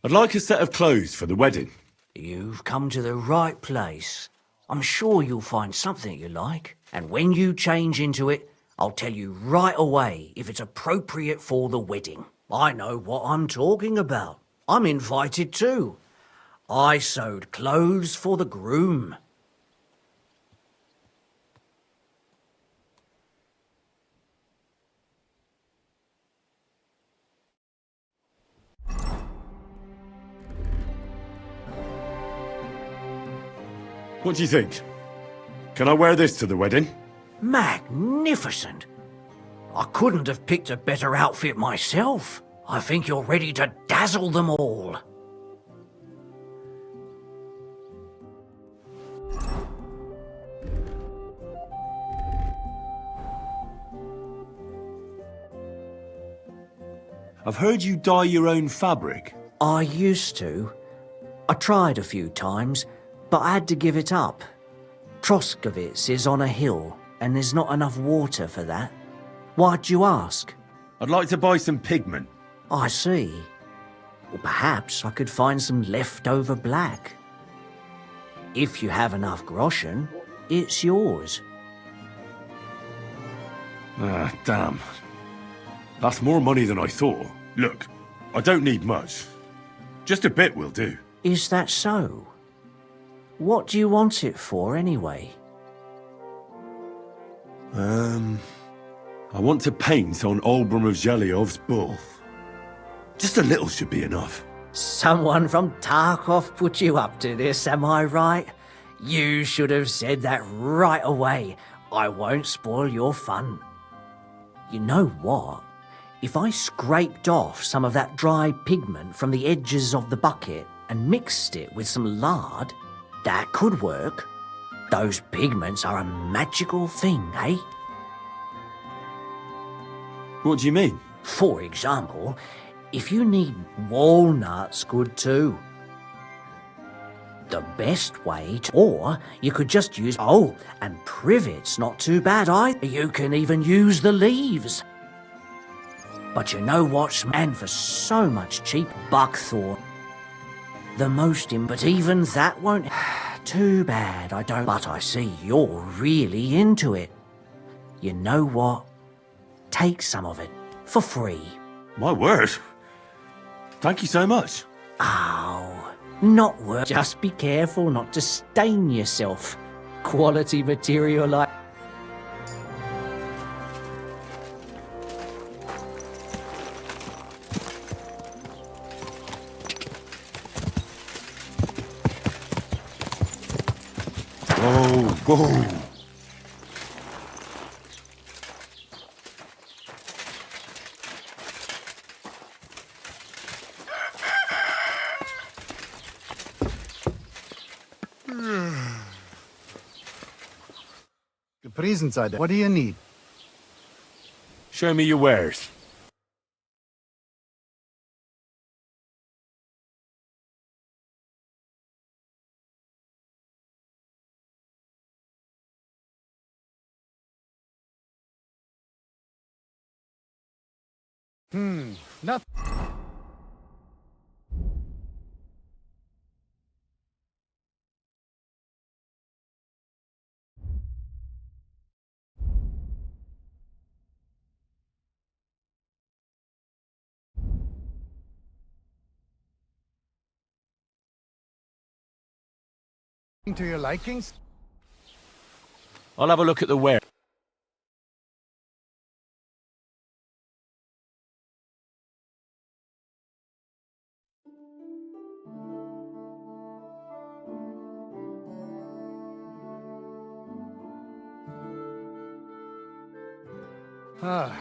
[SPEAKER 1] I'd like a set of clothes for the wedding.
[SPEAKER 9] You've come to the right place. I'm sure you'll find something you like. And when you change into it, I'll tell you right away if it's appropriate for the wedding. I know what I'm talking about. I'm invited too. I sewed clothes for the groom.
[SPEAKER 1] What do you think? Can I wear this to the wedding?
[SPEAKER 9] Magnificent. I couldn't have picked a better outfit myself. I think you're ready to dazzle them all.
[SPEAKER 1] I've heard you dye your own fabric.
[SPEAKER 9] I used to. I tried a few times, but I had to give it up. Troskovitz is on a hill, and there's not enough water for that. Why'd you ask?
[SPEAKER 1] I'd like to buy some pigment.
[SPEAKER 9] I see. Well, perhaps I could find some leftover black. If you have enough groschen, it's yours.
[SPEAKER 1] Ah, damn. That's more money than I thought. Look, I don't need much. Just a bit will do.
[SPEAKER 9] Is that so? What do you want it for, anyway?
[SPEAKER 1] I want to paint on Olbram of Zhelyov's bull. Just a little should be enough.
[SPEAKER 9] Someone from Tarkov put you up to this, am I right? You should have said that right away. I won't spoil your fun. You know what? If I scraped off some of that dry pigment from the edges of the bucket and mixed it with some lard, that could work. Those pigments are a magical thing, eh?
[SPEAKER 1] What do you mean?
[SPEAKER 9] For example, if you need walnuts, good too. The best way to... Or you could just use... Oh, and privet's not too bad either. You can even use the leaves. But you know what's... And for so much cheap buckthorn. The most... But even that won't... Too bad I don't... But I see you're really into it. You know what? Take some of it. For free.
[SPEAKER 1] My word. Thank you so much.
[SPEAKER 9] Oh, not worth. Just be careful not to stain yourself. Quality material like...
[SPEAKER 1] Whoa.
[SPEAKER 10] Present, what do you need?
[SPEAKER 1] Show me your wares.
[SPEAKER 10] Nothing.
[SPEAKER 8] To your likings?
[SPEAKER 1] I'll have a look at the ware.
[SPEAKER 8] Ah.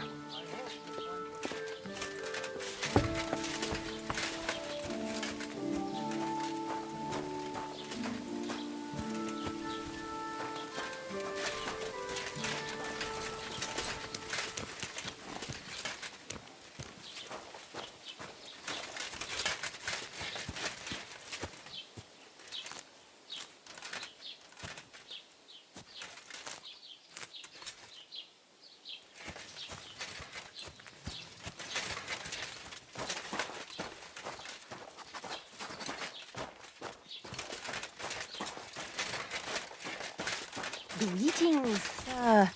[SPEAKER 5] Greetings, sir.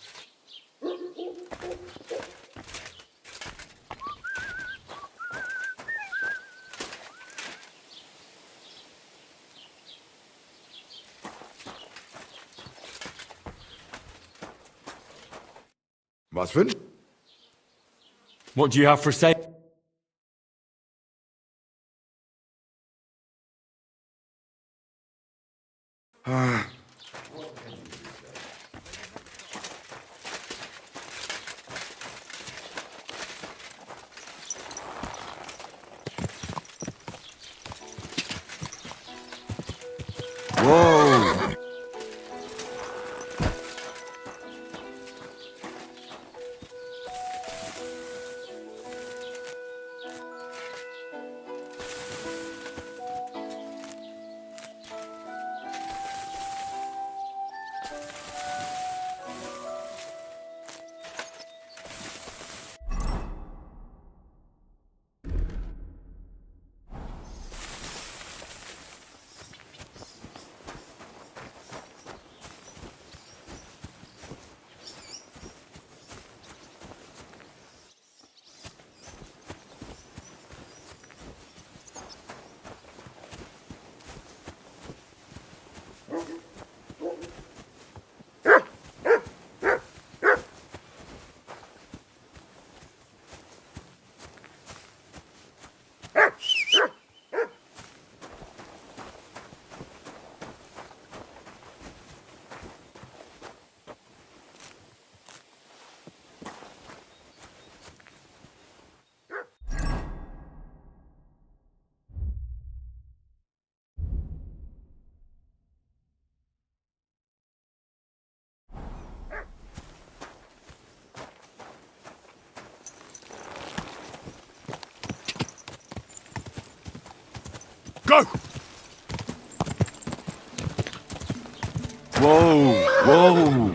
[SPEAKER 2] Was für ein?
[SPEAKER 1] What do you have for sale?
[SPEAKER 2] Whoa!
[SPEAKER 1] Go!
[SPEAKER 2] Whoa! Whoa!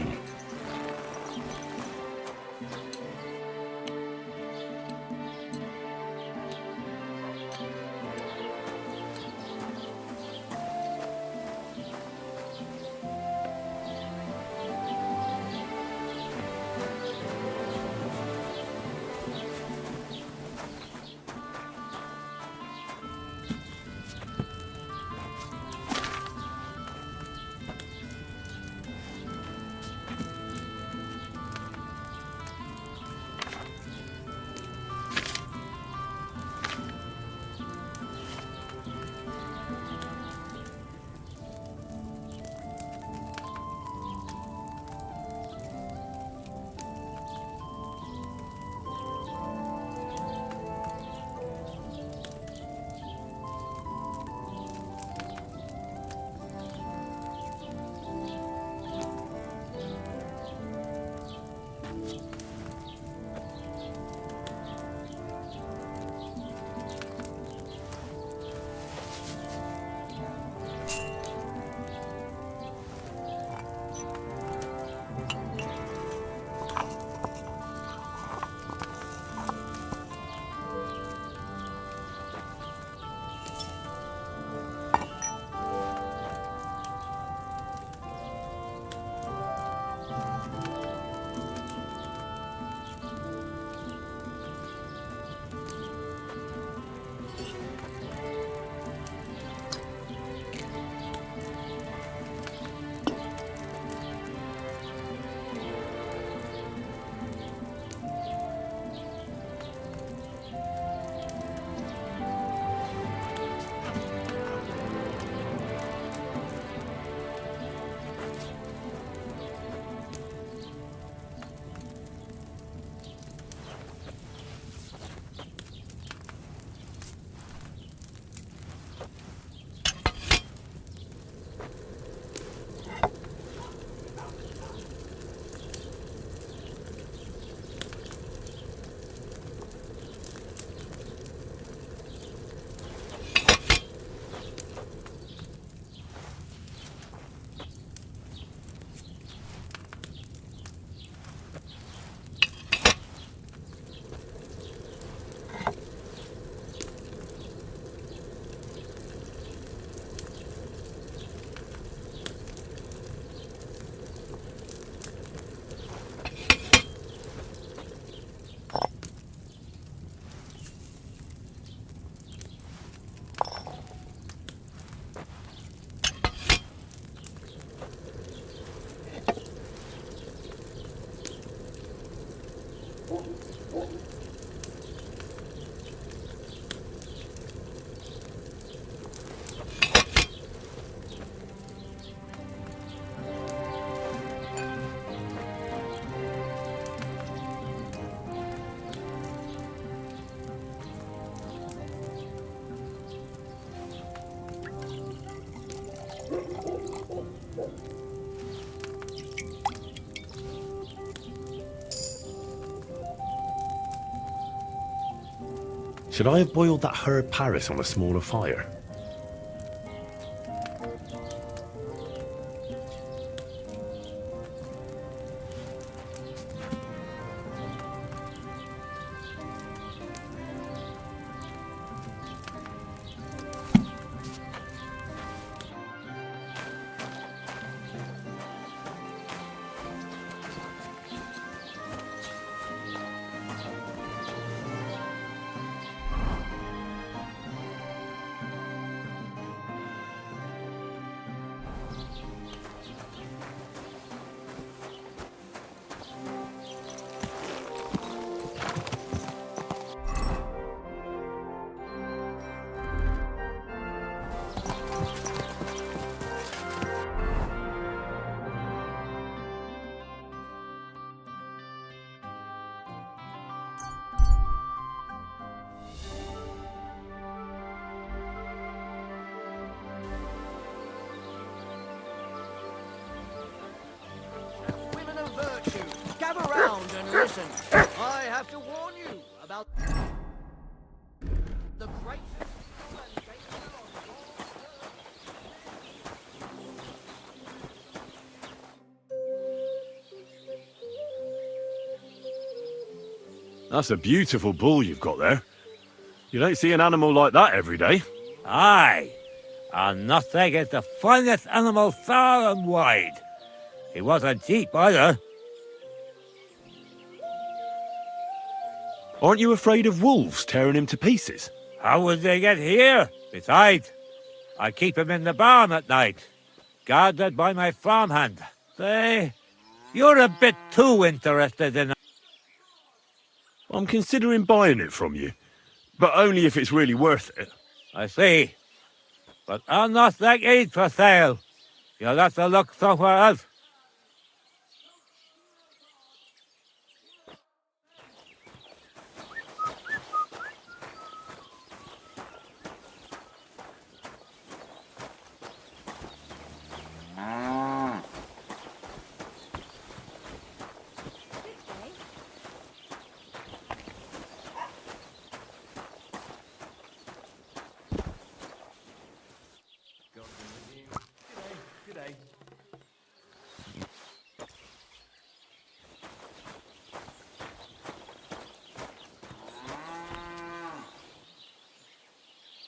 [SPEAKER 1] Should I have boiled that herb Paris on a smaller fire?
[SPEAKER 12] Women of virtue, gather round and listen. I have to warn you about the great and danger of
[SPEAKER 1] That's a beautiful bull you've got there. You don't see an animal like that every day.
[SPEAKER 13] Aye, and nothing is the finest animal far and wide. He wasn't cheap either.
[SPEAKER 1] Aren't you afraid of wolves tearing him to pieces?
[SPEAKER 13] How would they get here? Besides, I keep him in the barn at night, guarded by my farmhand. Say, you're a bit too interested in...
[SPEAKER 1] I'm considering buying it from you, but only if it's really worth it.
[SPEAKER 13] I see. But I'm not like aid for sale. You'll have to look somewhere else.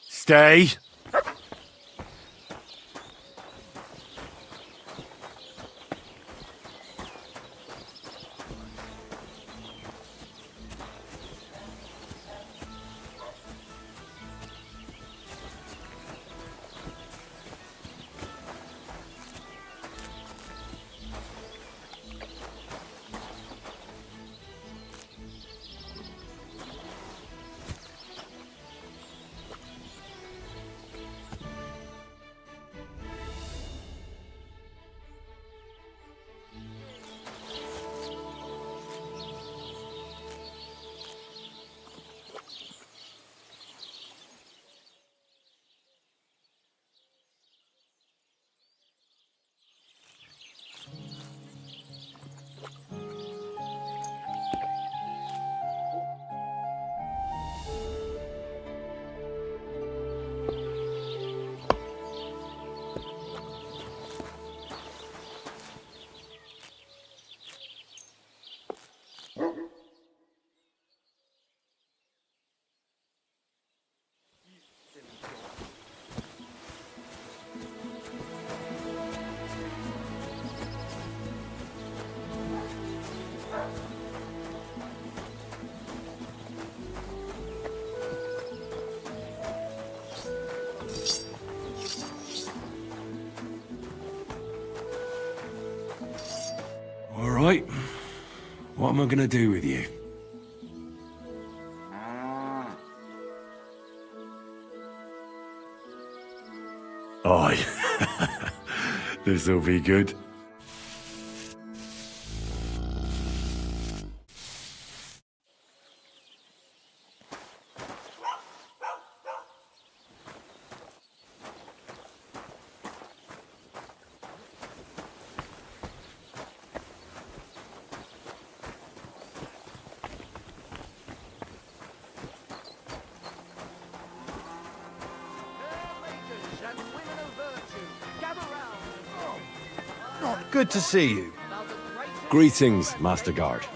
[SPEAKER 1] Stay. All right. What am I going to do with you? Aye. This'll be good.
[SPEAKER 2] Good to see you.
[SPEAKER 1] Greetings, Master Guard.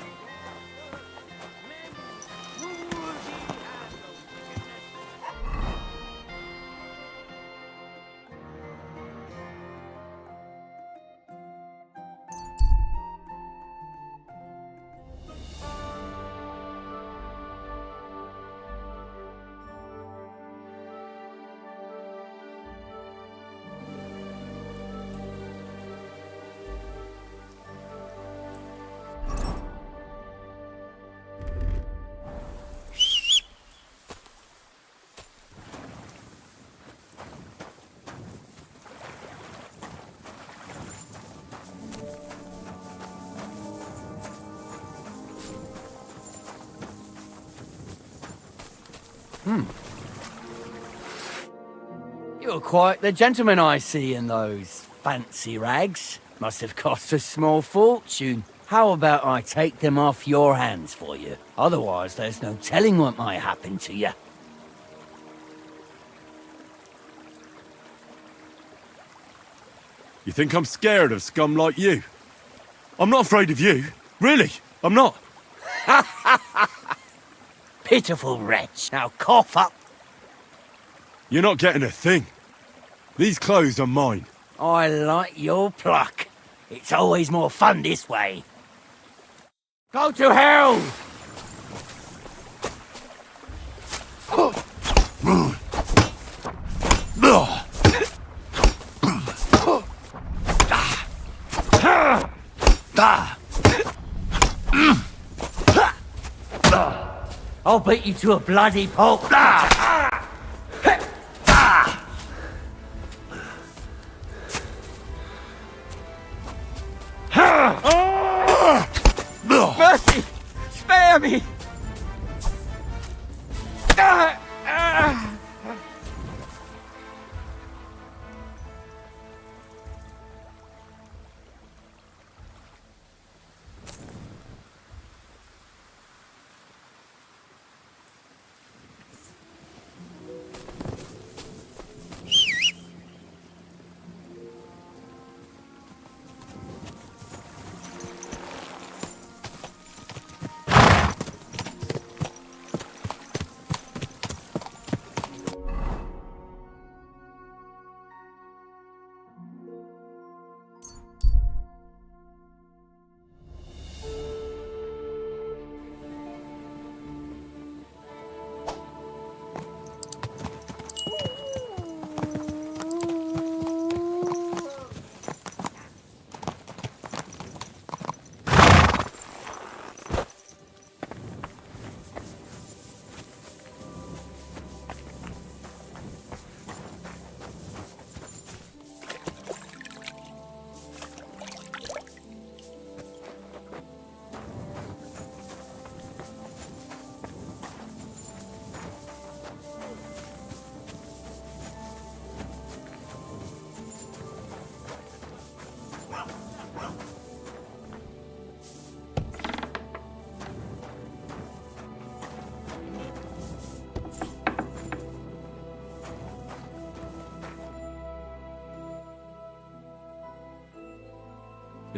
[SPEAKER 9] You're quite the gentleman I see in those fancy rags. Must have cost a small fortune. How about I take them off your hands for you? Otherwise, there's no telling what might happen to you.
[SPEAKER 1] You think I'm scared of scum like you? I'm not afraid of you. Really, I'm not.
[SPEAKER 9] Pitiful wretch. Now cough up.
[SPEAKER 1] You're not getting a thing. These clothes are mine.
[SPEAKER 9] I like your pluck. It's always more fun this way. Go to hell! I'll beat you to a bloody pulp. Mercy! Spare me!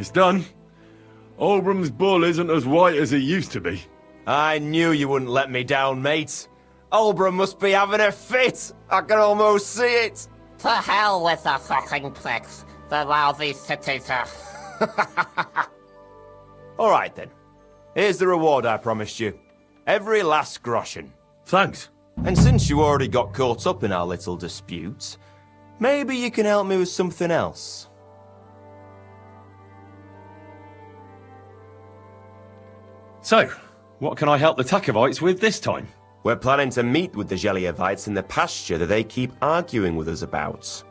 [SPEAKER 1] It's done. Obram's bull isn't as white as it used to be.
[SPEAKER 6] I knew you wouldn't let me down, mate. Olbram must be having a fit. I can almost see it.
[SPEAKER 14] To hell with the fucking pricks. The lousy cities are...
[SPEAKER 6] All right, then. Here's the reward I promised you. Every last groschen.
[SPEAKER 1] Thanks.
[SPEAKER 6] And since you already got caught up in our little dispute, maybe you can help me with something else.
[SPEAKER 1] So, what can I help the Takovites with this time?
[SPEAKER 6] We're planning to meet with the Gelievites in the pasture that they keep arguing with us about.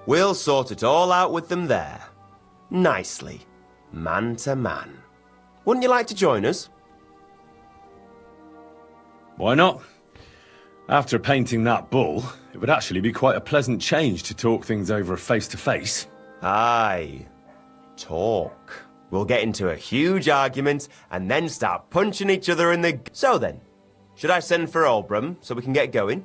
[SPEAKER 6] We'll sort it all out with them there. Nicely. Man to man. Wouldn't you like to join us?
[SPEAKER 1] Why not? After painting that bull, it would actually be quite a pleasant change to talk things over face to face.
[SPEAKER 6] Aye. Talk. We'll get into a huge argument and then start punching each other in the... So then, should I send for Oldbrum so we can get going?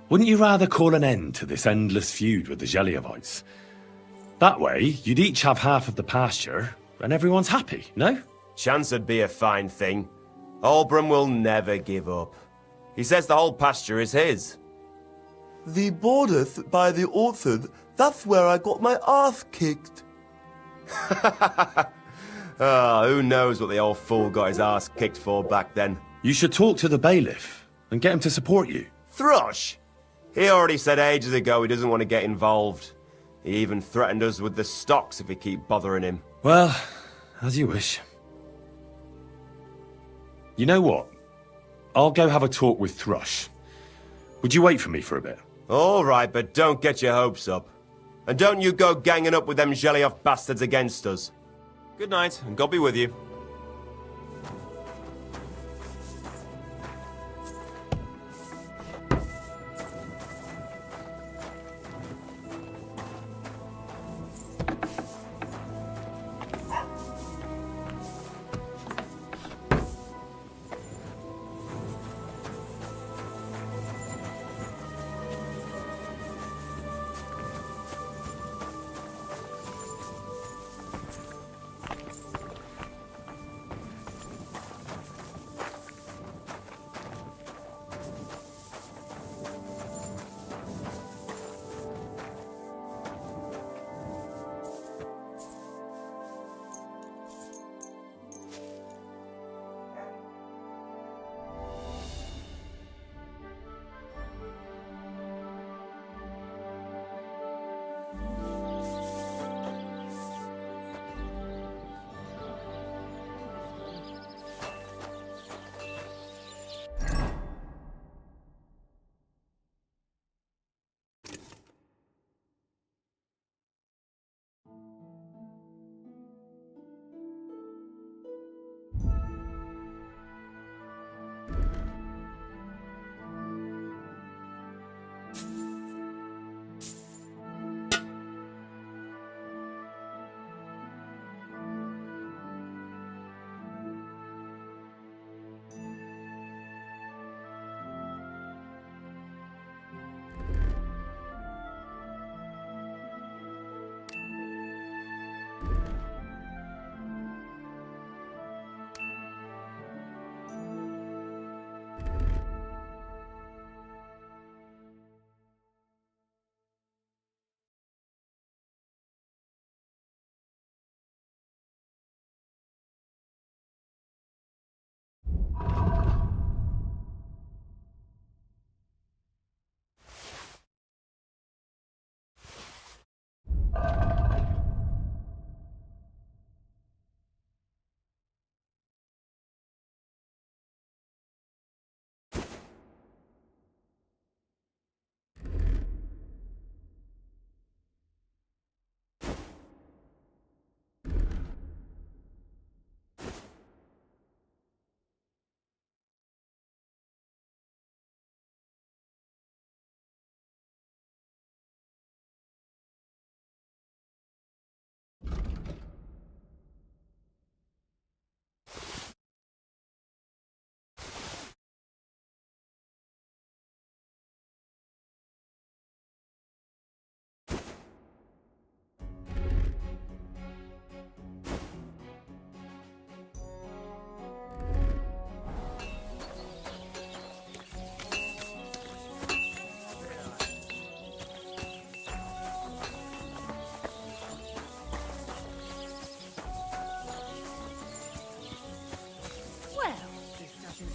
[SPEAKER 1] Wouldn't you rather call an end to this endless feud with the Geliovites? That way, you'd each have half of the pasture, and everyone's happy, no?
[SPEAKER 6] Chance would be a fine thing. Oldbrum will never give up. He says the whole pasture is his.
[SPEAKER 15] The bordeth by the orchard, that's where I got my ass kicked.
[SPEAKER 6] Who knows what the old fool got his ass kicked for back then.
[SPEAKER 1] You should talk to the bailiff and get him to support you.
[SPEAKER 6] Thrush! He already said ages ago he doesn't want to get involved. He even threatened us with the stocks if we keep bothering him.
[SPEAKER 1] Well, as you wish. You know what? I'll go have a talk with Thrush. Would you wait for me for a bit?
[SPEAKER 6] All right, but don't get your hopes up. And don't you go ganging up with them Gelioff bastards against us. Good night, and God be with you.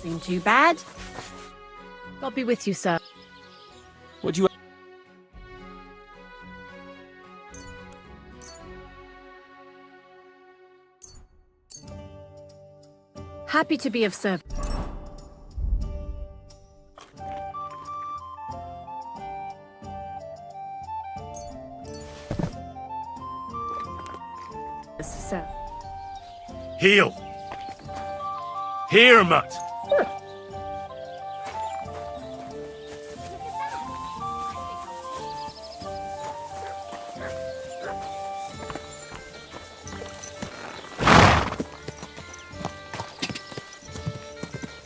[SPEAKER 7] Seem too bad.
[SPEAKER 11] God be with you, sir.
[SPEAKER 1] What do you...
[SPEAKER 11] Happy to be of service.
[SPEAKER 5] sir.
[SPEAKER 1] Heel! Here, mutt!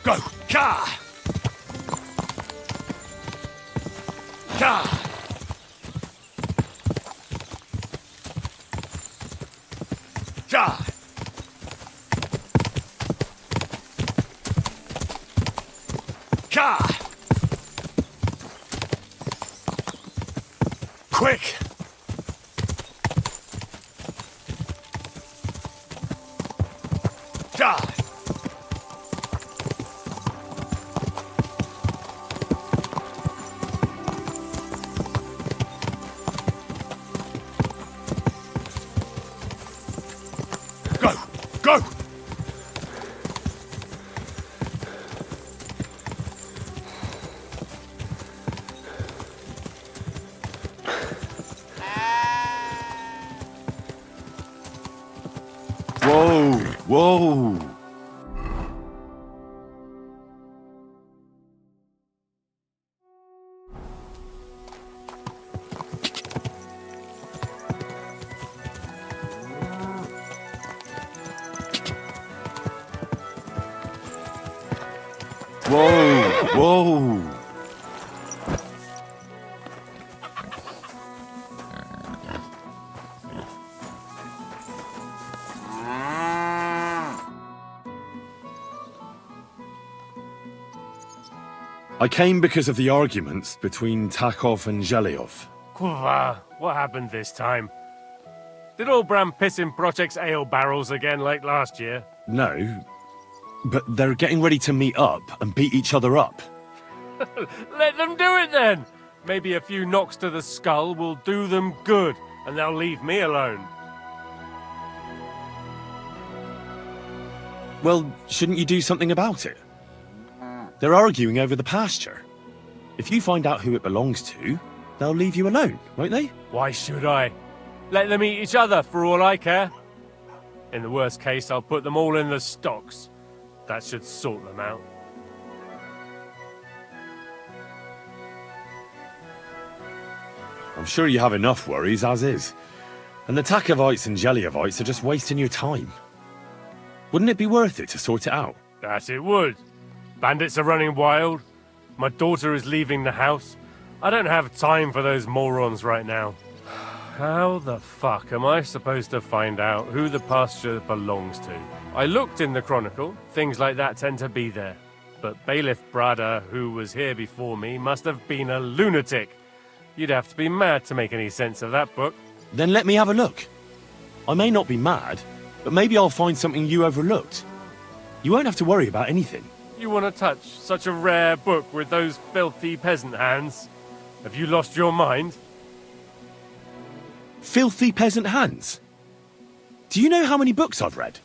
[SPEAKER 1] Go! Ka! Ka! Ka! Ka! Quick! Ka! Go! Go!
[SPEAKER 2] Whoa, whoa. Whoa, whoa.
[SPEAKER 1] I came because of the arguments between Takov and Zhelyov.
[SPEAKER 16] Kurva, what happened this time? Did old Bram piss in Project's ale barrels again like last year?
[SPEAKER 1] No, but they're getting ready to meet up and beat each other up.
[SPEAKER 16] Let them do it then! Maybe a few knocks to the skull will do them good, and they'll leave me alone.
[SPEAKER 1] Well, shouldn't you do something about it? They're arguing over the pasture. If you find out who it belongs to, they'll leave you alone, won't they?
[SPEAKER 16] Why should I? Let them eat each other for all I care. In the worst case, I'll put them all in the stocks. That should sort them out.
[SPEAKER 1] I'm sure you have enough worries as is. And the Takovites and Zhelyovites are just wasting your time. Wouldn't it be worth it to sort it out?
[SPEAKER 16] That it would. Bandits are running wild. My daughter is leaving the house. I don't have time for those morons right now. How the fuck am I supposed to find out who the pasture belongs to? I looked in the Chronicle. Things like that tend to be there. But Bailiff Brada, who was here before me, must have been a lunatic. You'd have to be mad to make any sense of that book.
[SPEAKER 1] Then let me have a look. I may not be mad, but maybe I'll find something you overlooked. You won't have to worry about anything.
[SPEAKER 16] You want to touch such a rare book with those filthy peasant hands? Have you lost your mind?
[SPEAKER 1] Filthy peasant hands? Do you know how many books I've read?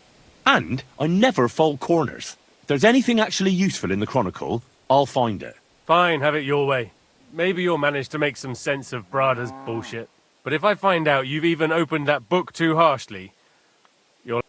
[SPEAKER 1] And I never fold corners. If there's anything actually useful in the Chronicle, I'll find it.
[SPEAKER 16] Fine, have it your way. Maybe you'll manage to make some sense of Brada's bullshit. But if I find out you've even opened that book too harshly, you'll...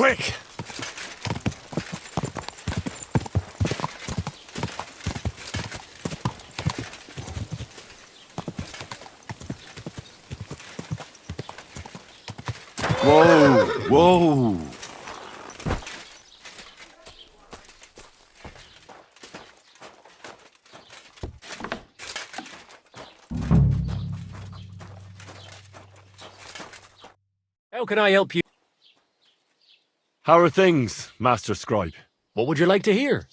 [SPEAKER 1] Quick!
[SPEAKER 2] Whoa! Whoa!
[SPEAKER 17] How can I help you?
[SPEAKER 1] How are things, Master Scribe?
[SPEAKER 17] What would you like to hear?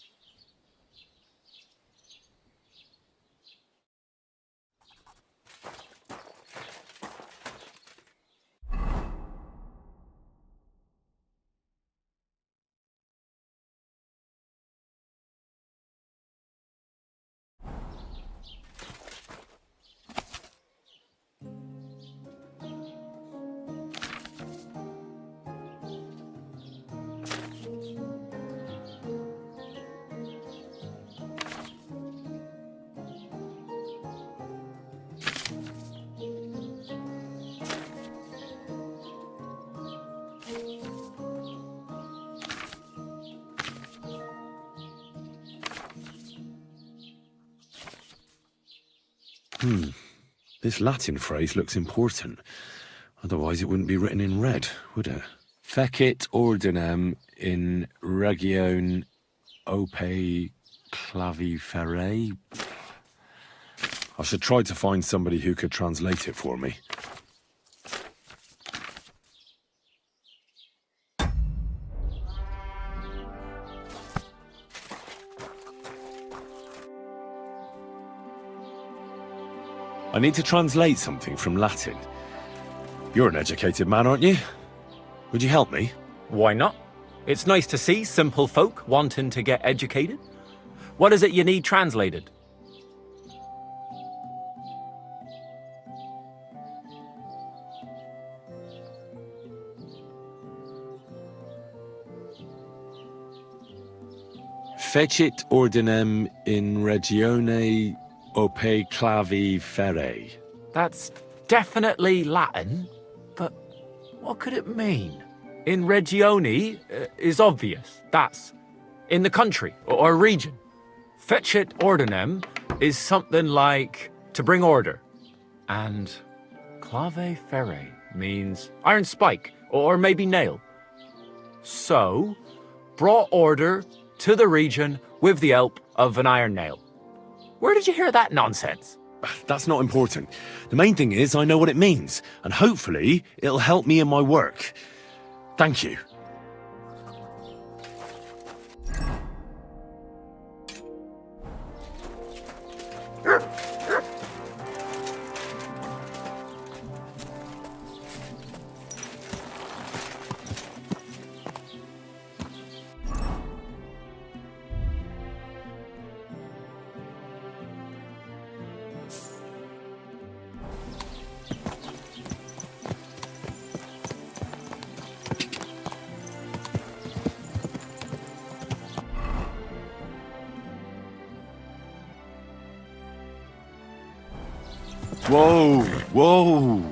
[SPEAKER 1] This Latin phrase looks important. Otherwise it wouldn't be written in red, would it? Fecit ordinem in region ope claviferae. I should try to find somebody who could translate it for me. I need to translate something from Latin. You're an educated man, aren't you? Would you help me?
[SPEAKER 17] Why not? It's nice to see simple folk wanting to get educated. What is it you need translated?
[SPEAKER 1] Fecit ordinem in regione ope claviferae.
[SPEAKER 17] That's definitely Latin, but what could it mean? In regione is obvious. That's in the country or region. Fecit ordinem is something like to bring order. And clave ferre means iron spike or maybe nail. So, brought order to the region with the help of an iron nail. Where did you hear that nonsense?
[SPEAKER 1] That's not important. The main thing is I know what it means, and hopefully it'll help me in my work. Thank you.
[SPEAKER 2] Whoa! Whoa!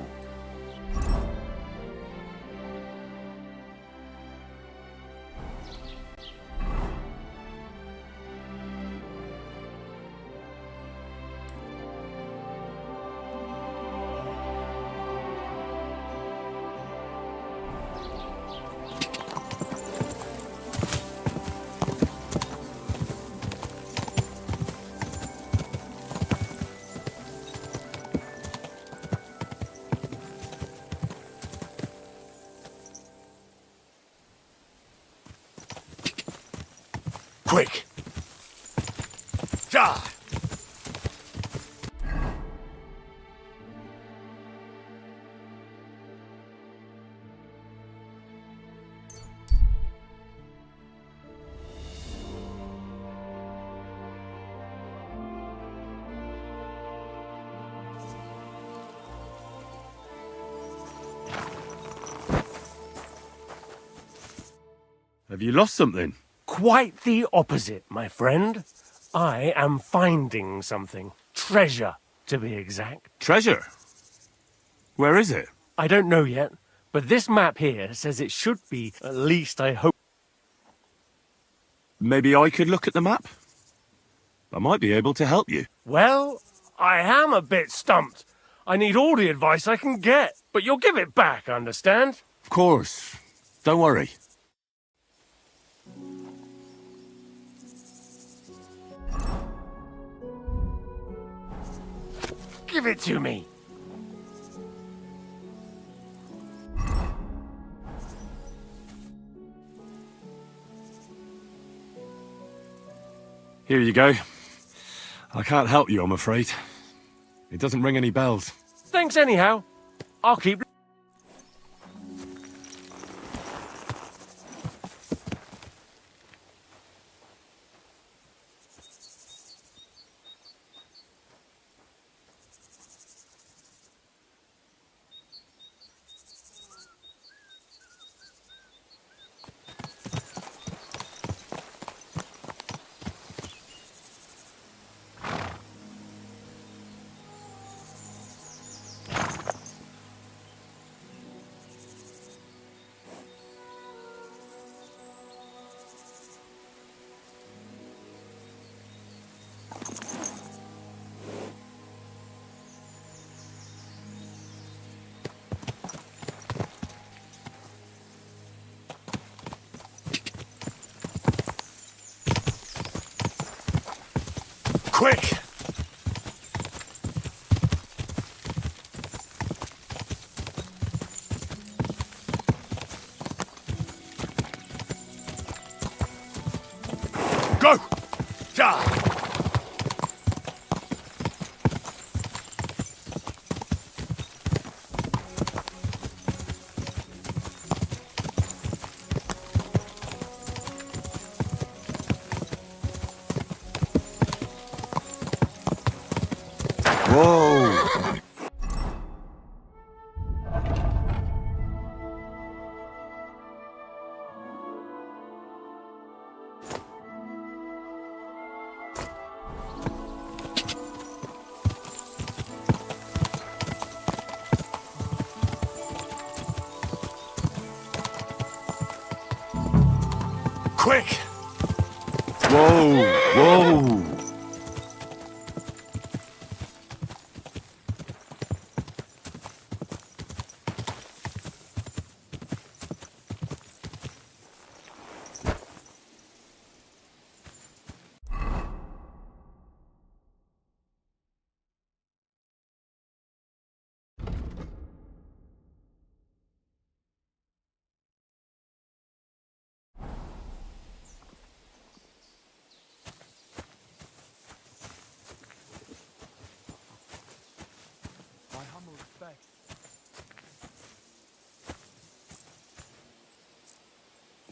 [SPEAKER 1] Quick! Ja! Have you lost something?
[SPEAKER 16] Quite the opposite, my friend. I am finding something. Treasure, to be exact.
[SPEAKER 1] Treasure? Where is it?
[SPEAKER 16] I don't know yet, But this map here says it should be, at least I hope.
[SPEAKER 1] Maybe I could look at the map? I might be able to help you.
[SPEAKER 16] Well, I am a bit stumped. I need all the advice I can get, but you'll give it back, understand?
[SPEAKER 1] Of course. Don't worry.
[SPEAKER 16] Give it to me.
[SPEAKER 1] Here you go. I can't help you, I'm afraid. It doesn't ring any bells.
[SPEAKER 16] Thanks anyhow. I'll keep...
[SPEAKER 1] Quick! Go! Ja!
[SPEAKER 2] Whoa!
[SPEAKER 1] Quick!
[SPEAKER 2] Whoa! Whoa!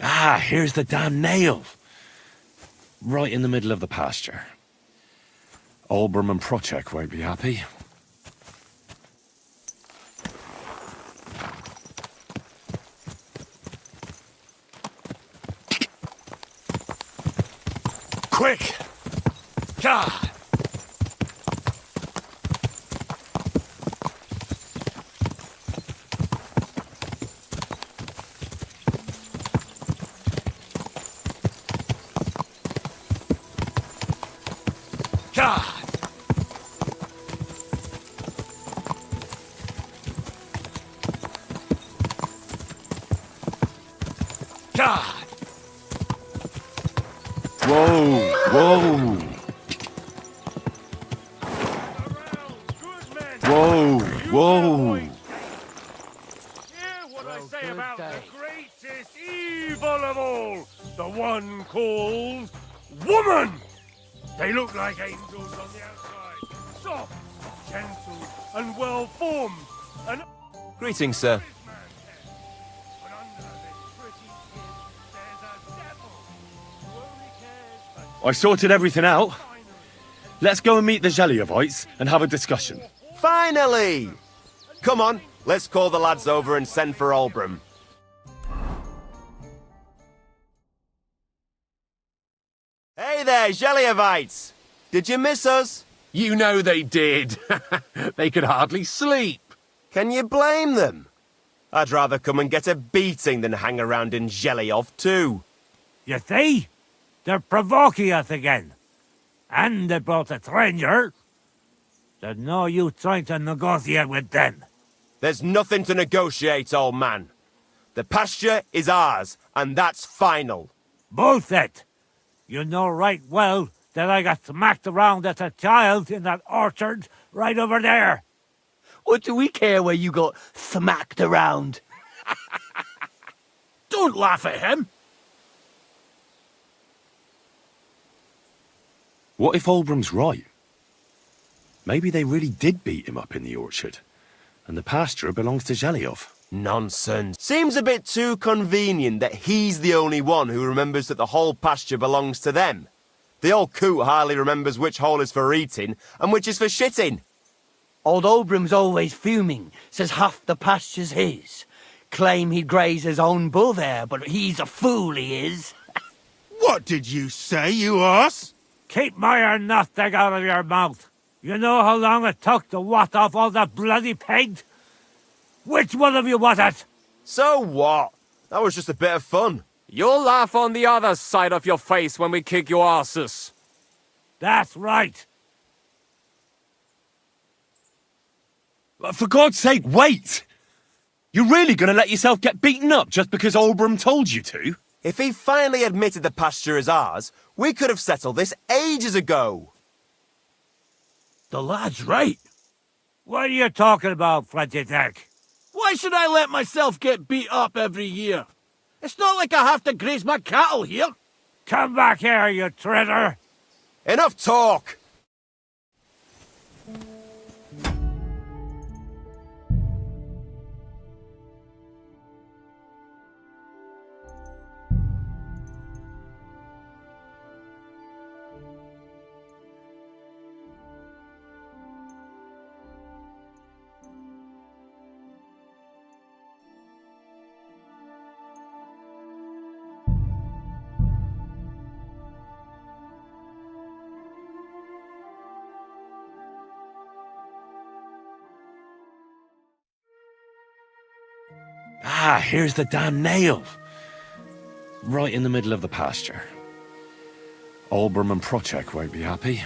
[SPEAKER 1] Ah, here's the damn nail. Right in the middle of the pasture. Olbram and Procek won't be happy. Quick! God! God! God!
[SPEAKER 2] Whoa! Whoa! Whoa! Whoa!
[SPEAKER 16] Hear what I say about the greatest evil of all, the one called woman! They look like angels on the outside, soft, gentle, and well-formed, and...
[SPEAKER 6] Greetings, sir.
[SPEAKER 16] But under this pretty skin, there's a devil who only cares for...
[SPEAKER 1] I sorted everything out. Let's go and meet the Zeliovites and have a discussion.
[SPEAKER 6] Finally! Come on, let's call the lads over and send for Olbram. Hey there, Zeliovites! Did you miss us?
[SPEAKER 17] You know they did. They could hardly sleep.
[SPEAKER 6] Can you blame them? I'd rather come and get a beating than hang around in Zhelyov too.
[SPEAKER 13] You see? They're provoking us again. And they brought a stranger. There's no use trying to negotiate with them.
[SPEAKER 6] There's nothing to negotiate, old man. The pasture is ours, and that's final.
[SPEAKER 13] Bullshit! You know right well that I got smacked around as a child in that orchard right over there.
[SPEAKER 9] What do we care where you got smacked around?
[SPEAKER 12] Don't laugh at him.
[SPEAKER 1] What if Olbram's right? Maybe they really did beat him up in the orchard, and the pasture belongs to Zhelyov.
[SPEAKER 6] Nonsense. Seems a bit too convenient that he's the only one who remembers that the whole pasture belongs to them. The old coot hardly remembers which hole is for eating and which is for shitting.
[SPEAKER 9] Old Olbram's always fuming, says half the pasture's his. Claim he'd graze his own bull there, but he's a fool, he is.
[SPEAKER 12] What did you say, you ass?
[SPEAKER 13] Keep Meyer nothing out of your mouth. You know how long it took to wash off all that bloody paint? Which one of you was it?
[SPEAKER 6] So what? That was just a bit of fun.
[SPEAKER 17] You'll laugh on the other side of your face when we kick your asses.
[SPEAKER 13] That's right.
[SPEAKER 1] For God's sake, wait! You're really going to let yourself get beaten up just because Olbram told you to?
[SPEAKER 6] If he finally admitted the pasture is ours, we could have settled this ages ago.
[SPEAKER 12] The lad's right.
[SPEAKER 13] What are you talking about, Fletchy Tech?
[SPEAKER 12] Why should I let myself get beat up every year? It's not like I have to graze my cattle here.
[SPEAKER 13] Come back here, you traitor!
[SPEAKER 6] Enough talk!
[SPEAKER 1] Ah, here's the damn nail. Right in the middle of the pasture. Olbram and Procek won't be happy.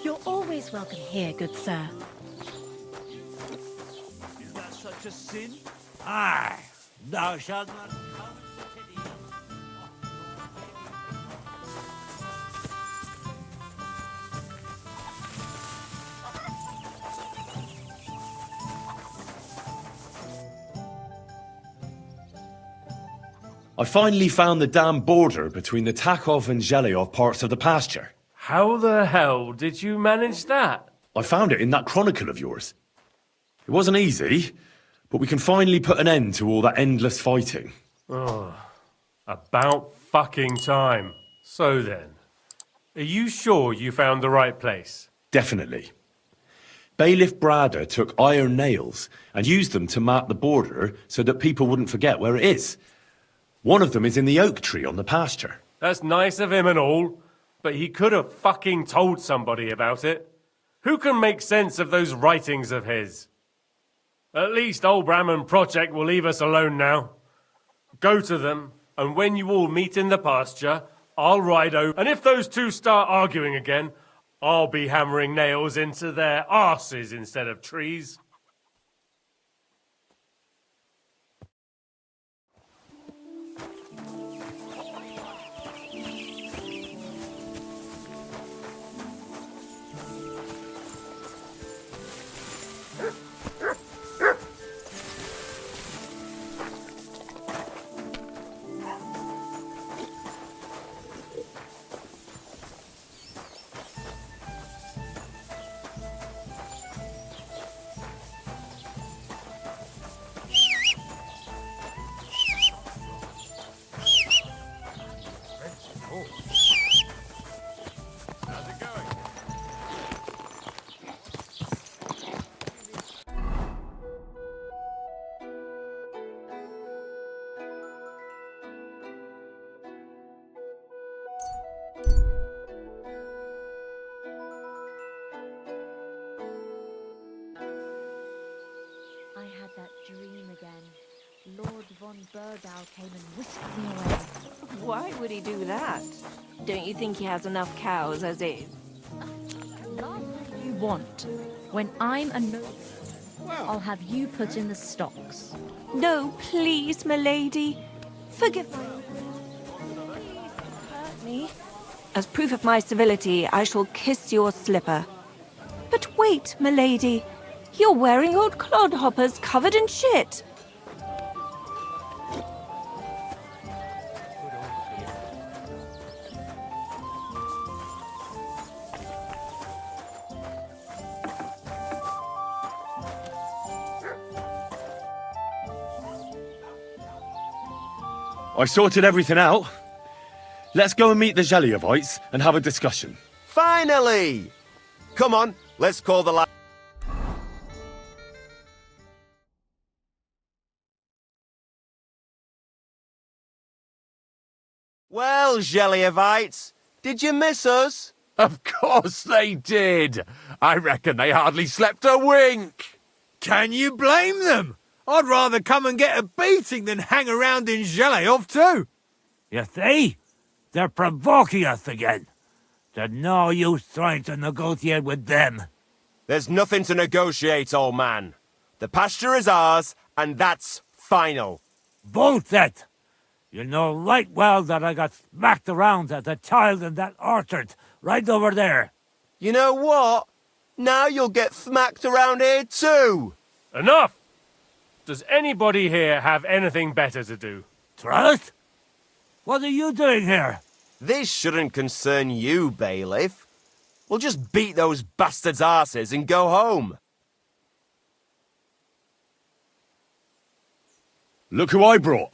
[SPEAKER 5] You're always welcome here, good sir.
[SPEAKER 12] Is that such a sin?
[SPEAKER 13] Aye, thou shalt not come to the...
[SPEAKER 1] I finally found the damn border between the Takov and Zhelyov parts of the pasture.
[SPEAKER 16] How the hell did you manage that?
[SPEAKER 1] I found it in that chronicle of yours. It wasn't easy, but we can finally put an end to all that endless fighting.
[SPEAKER 16] Oh, about fucking time. So then, are you sure you found the right place?
[SPEAKER 1] Definitely. Bailiff Brada took iron nails and used them to mark the border so that people wouldn't forget where it is. One of them is in the oak tree on the pasture.
[SPEAKER 16] That's nice of him and all, but he could have fucking told somebody about it. Who can make sense of those writings of his? At least Olbram and Procek will leave us alone now. Go to them, and when you all meet in the pasture, I'll ride over, and if those two start arguing again, I'll be hammering nails into their arses instead of trees.
[SPEAKER 5] Owl came and whisked me away.
[SPEAKER 18] Why would he do that? Don't you think he has enough cows as is?
[SPEAKER 5] You want. When I'm a no... I'll have you put in the stocks.
[SPEAKER 18] No, please, milady. Forgive me. Please hurt me. As proof of my civility, I shall kiss your slipper. But wait, milady. You're wearing old clodhoppers covered in shit.
[SPEAKER 1] I sorted everything out. Let's go and meet the Zheliovites and have a discussion.
[SPEAKER 6] Finally! Come on, let's call the Well, Zheliovites, did you miss us?
[SPEAKER 17] Of course they did. I reckon they hardly slept a wink.
[SPEAKER 13] Can you blame them? I'd rather come and get a beating than hang around in Zheliov too. You see? They're provoking us again. There's no use trying to negotiate with them.
[SPEAKER 6] There's nothing to negotiate, old man. The pasture is ours, and that's final.
[SPEAKER 13] Bullshit! You know right well that I got smacked around as a child in that orchard, right over there.
[SPEAKER 6] You know what? Now you'll get smacked around here too.
[SPEAKER 16] Enough! Does anybody here have anything better to do?
[SPEAKER 13] Trust? What are you doing here?
[SPEAKER 6] This shouldn't concern you, bailiff. We'll just beat those bastards' asses and go home.
[SPEAKER 1] Look who I brought.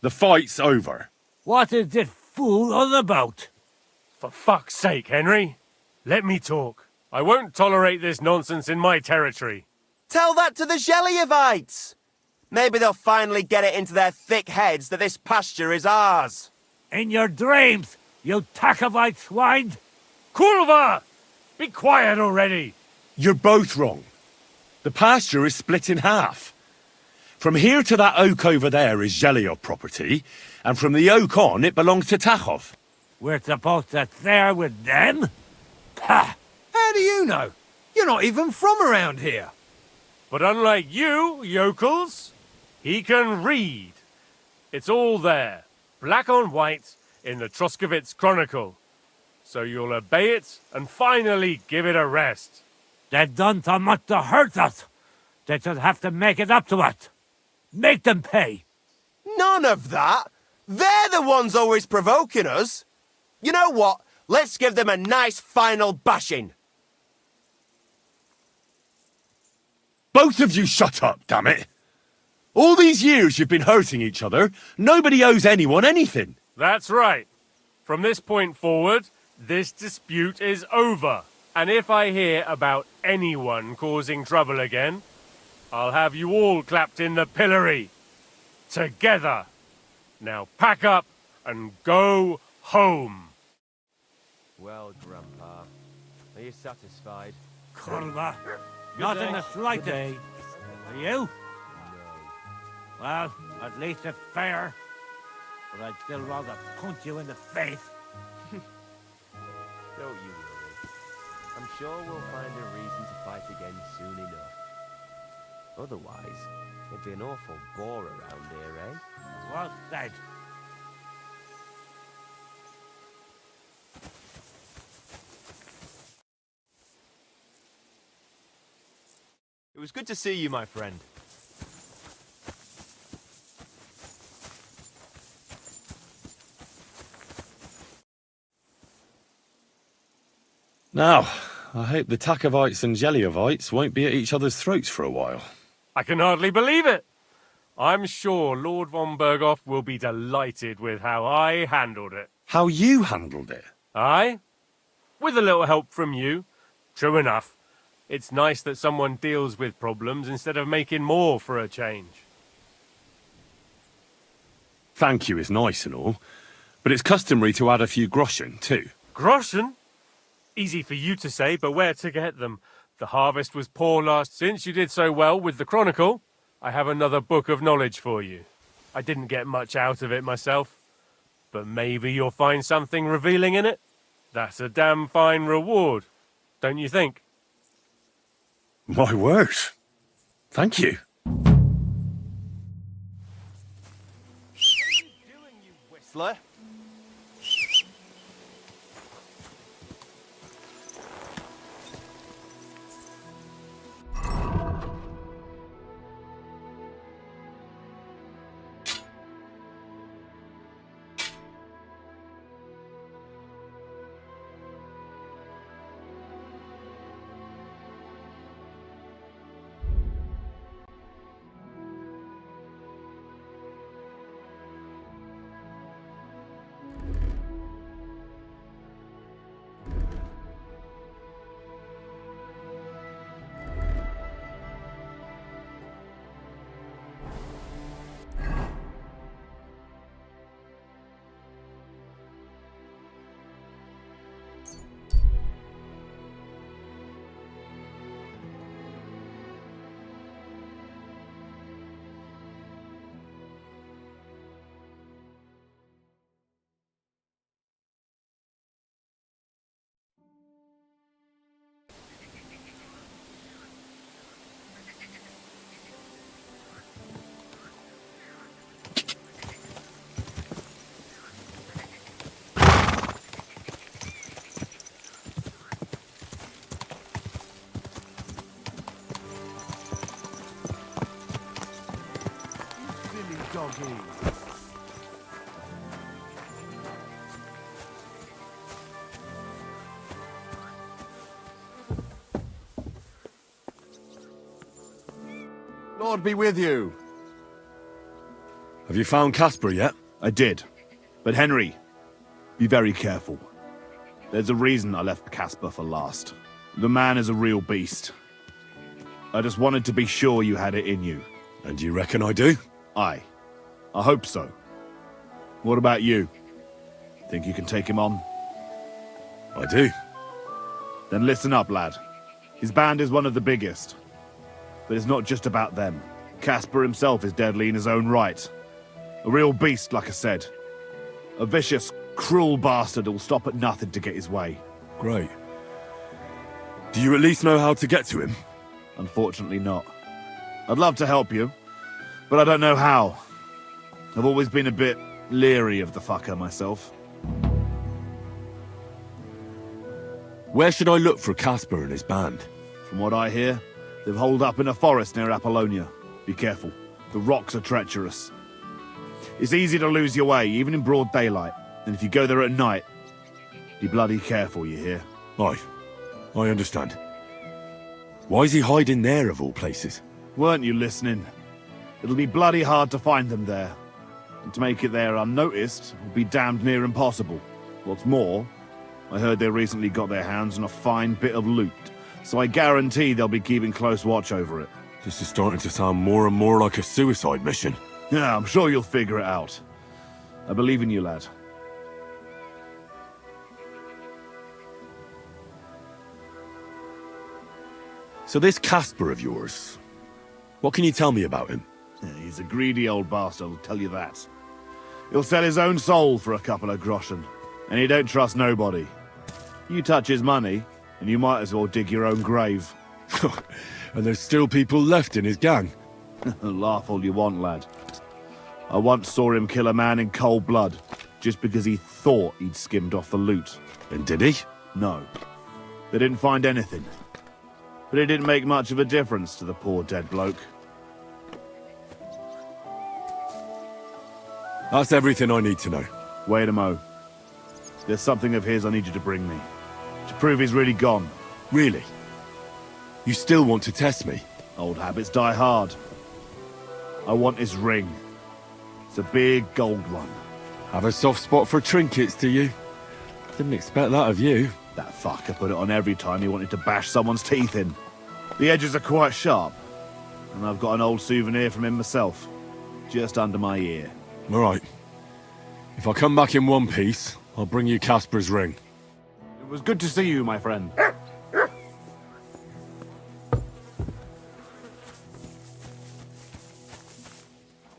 [SPEAKER 1] The fight's over.
[SPEAKER 13] What is this fool on about?
[SPEAKER 16] For fuck's sake, Henry. Let me talk. I won't tolerate this nonsense in my territory.
[SPEAKER 6] Tell that to the Zheliovites. Maybe they'll finally get it into their thick heads that this pasture is ours.
[SPEAKER 13] In your dreams, you Takovite swine!
[SPEAKER 16] Kurva! Be quiet already!
[SPEAKER 1] You're both wrong. The pasture is split in half. From here to that oak over there is Zheliov property, and from the oak on it belongs to Tachov.
[SPEAKER 13] We're supposed to share with them? Pah!
[SPEAKER 12] How do you know? You're not even from around here.
[SPEAKER 16] But unlike you, yokels, he can read. It's all there, black on white, in the Troskovitz Chronicle. So you'll obey it and finally give it a rest.
[SPEAKER 13] They've done so much to hurt us. They should have to make it up to us. Make them pay.
[SPEAKER 6] None of that. They're the ones always provoking us. You know what? Let's give them a nice final bashing.
[SPEAKER 1] Both of you shut up, damn it! All these years you've been hurting each other. Nobody owes anyone anything.
[SPEAKER 16] That's right. From this point forward, this dispute is over. And if I hear about anyone causing trouble again, I'll have you all clapped in the pillory. Together. Now pack up and go home.
[SPEAKER 6] Well, Grandpa, are you satisfied?
[SPEAKER 13] Kurva, not in the slightest. Are you?
[SPEAKER 6] No.
[SPEAKER 13] Well, at least it's fair. But I'd still rather punch you in the face.
[SPEAKER 6] Don't you worry. I'm sure we'll find a reason to fight again soon enough. Otherwise, it'd be an awful bore around here, eh?
[SPEAKER 13] Well said.
[SPEAKER 6] It was good to see you, my friend.
[SPEAKER 1] Now, I hope the Takovites and Zheliovites won't be at each other's throats for a while.
[SPEAKER 16] I can hardly believe it. I'm sure Lord von Berghoff will be delighted with how I handled it.
[SPEAKER 1] How you handled it?
[SPEAKER 16] Aye? With a little help from you. True enough. It's nice that someone deals with problems instead of making more for a change.
[SPEAKER 1] Thank you is nice and all, but it's customary to add a few groschen, too.
[SPEAKER 16] Groschen? Easy for you to say, but where to get them? The harvest was poor last. Since you did so well with the Chronicle, I have another book of knowledge for you. I didn't get much out of it myself. But maybe you'll find something revealing in it? That's a damn fine reward, don't you think?
[SPEAKER 1] My word. Thank you.
[SPEAKER 3] Whistler? Doggy. Lord be with you.
[SPEAKER 1] Have you found Casper yet?
[SPEAKER 3] I did. But Henry, be very careful. There's a reason I left Casper for last. The man is a real beast. I just wanted to be sure you had it in you.
[SPEAKER 1] And you reckon I do?
[SPEAKER 3] Aye. I hope so. What about you? Think you can take him on?
[SPEAKER 1] I do.
[SPEAKER 3] Then listen up, lad. His band is one of the biggest. But it's not just about them. Casper himself is deadly in his own right. A real beast, like I said. A vicious, cruel bastard who'll stop at nothing to get his way.
[SPEAKER 1] Great. Do you at least know how to get to him?
[SPEAKER 3] Unfortunately not. I'd love to help you, but I don't know how. I've always been a bit leery of the fucker myself.
[SPEAKER 1] Where should I look for Casper and his band?
[SPEAKER 3] From what I hear, they've holed up in a forest near Apollonia. Be careful. The rocks are treacherous. It's easy to lose your way, even in broad daylight. And if you go there at night, be bloody careful, you hear?
[SPEAKER 1] Aye. I understand. Why is he hiding there, of all places?
[SPEAKER 3] Weren't you listening? It'll be bloody hard to find them there. And to make it there unnoticed will be damned near impossible. What's more, I heard they recently got their hands on a fine bit of loot, so I guarantee they'll be keeping close watch over it.
[SPEAKER 1] This is starting to sound more and more like a suicide mission.
[SPEAKER 3] Yeah, I'm sure you'll figure it out. I believe in you, lad.
[SPEAKER 1] So this Casper of yours, what can you tell me about him?
[SPEAKER 3] He's a greedy old bastard, I'll tell you that. He'll sell his own soul for a couple of groschen, and he don't trust nobody. You touch his money, and you might as well dig your own grave.
[SPEAKER 1] And there's still people left in his gang?
[SPEAKER 3] Laugh all you want, lad. I once saw him kill a man in cold blood, just because he thought he'd skimmed off the loot.
[SPEAKER 1] And did he?
[SPEAKER 3] No. They didn't find anything. But it didn't make much of a difference to the poor dead bloke.
[SPEAKER 1] That's everything I need to know.
[SPEAKER 3] Wait a mo. There's something of his I need you to bring me. To prove he's really gone.
[SPEAKER 1] Really? You still want to test me?
[SPEAKER 3] Old habits die hard. I want his ring. It's a big gold one.
[SPEAKER 1] Have a soft spot for trinkets, do you? Didn't expect that of you.
[SPEAKER 3] That fucker put it on every time he wanted to bash someone's teeth in. The edges are quite sharp. And I've got an old souvenir from him myself. Just under my ear.
[SPEAKER 1] All right. If I come back in one piece, I'll bring you Casper's ring.
[SPEAKER 3] It was good to see you, my friend.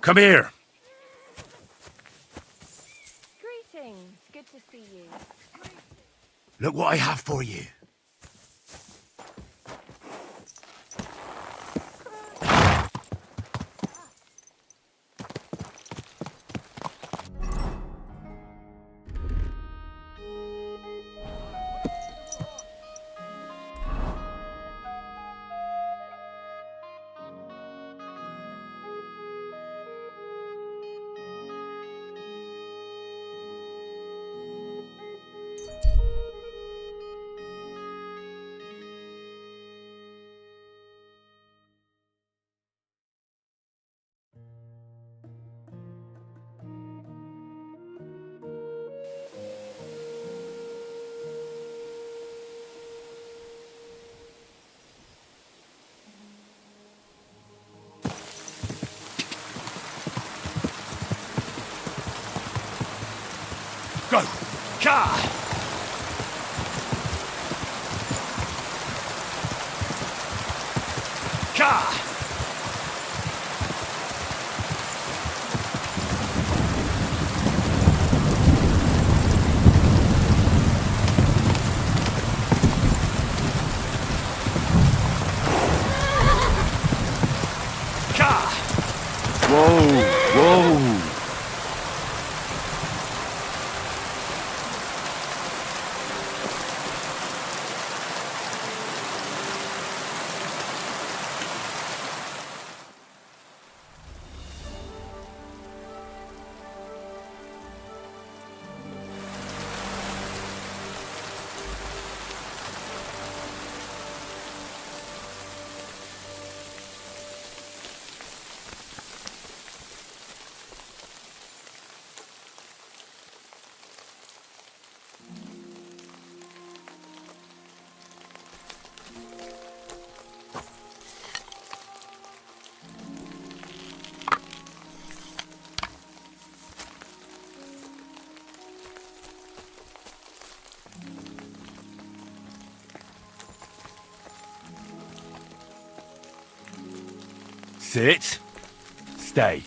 [SPEAKER 1] Come here.
[SPEAKER 18] Greetings. Good to see you.
[SPEAKER 1] Look what I have for you. Go! Car! Car! Car!
[SPEAKER 2] Whoa! Whoa!
[SPEAKER 1] Sit. Stay.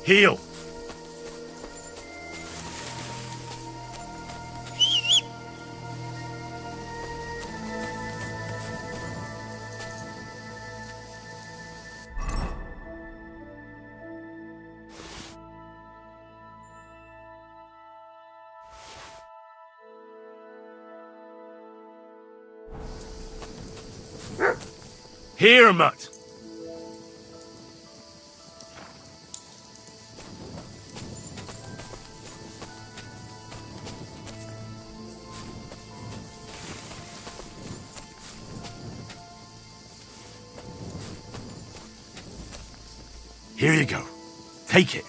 [SPEAKER 1] Heal! Here, Mutt. Here you go. Take it.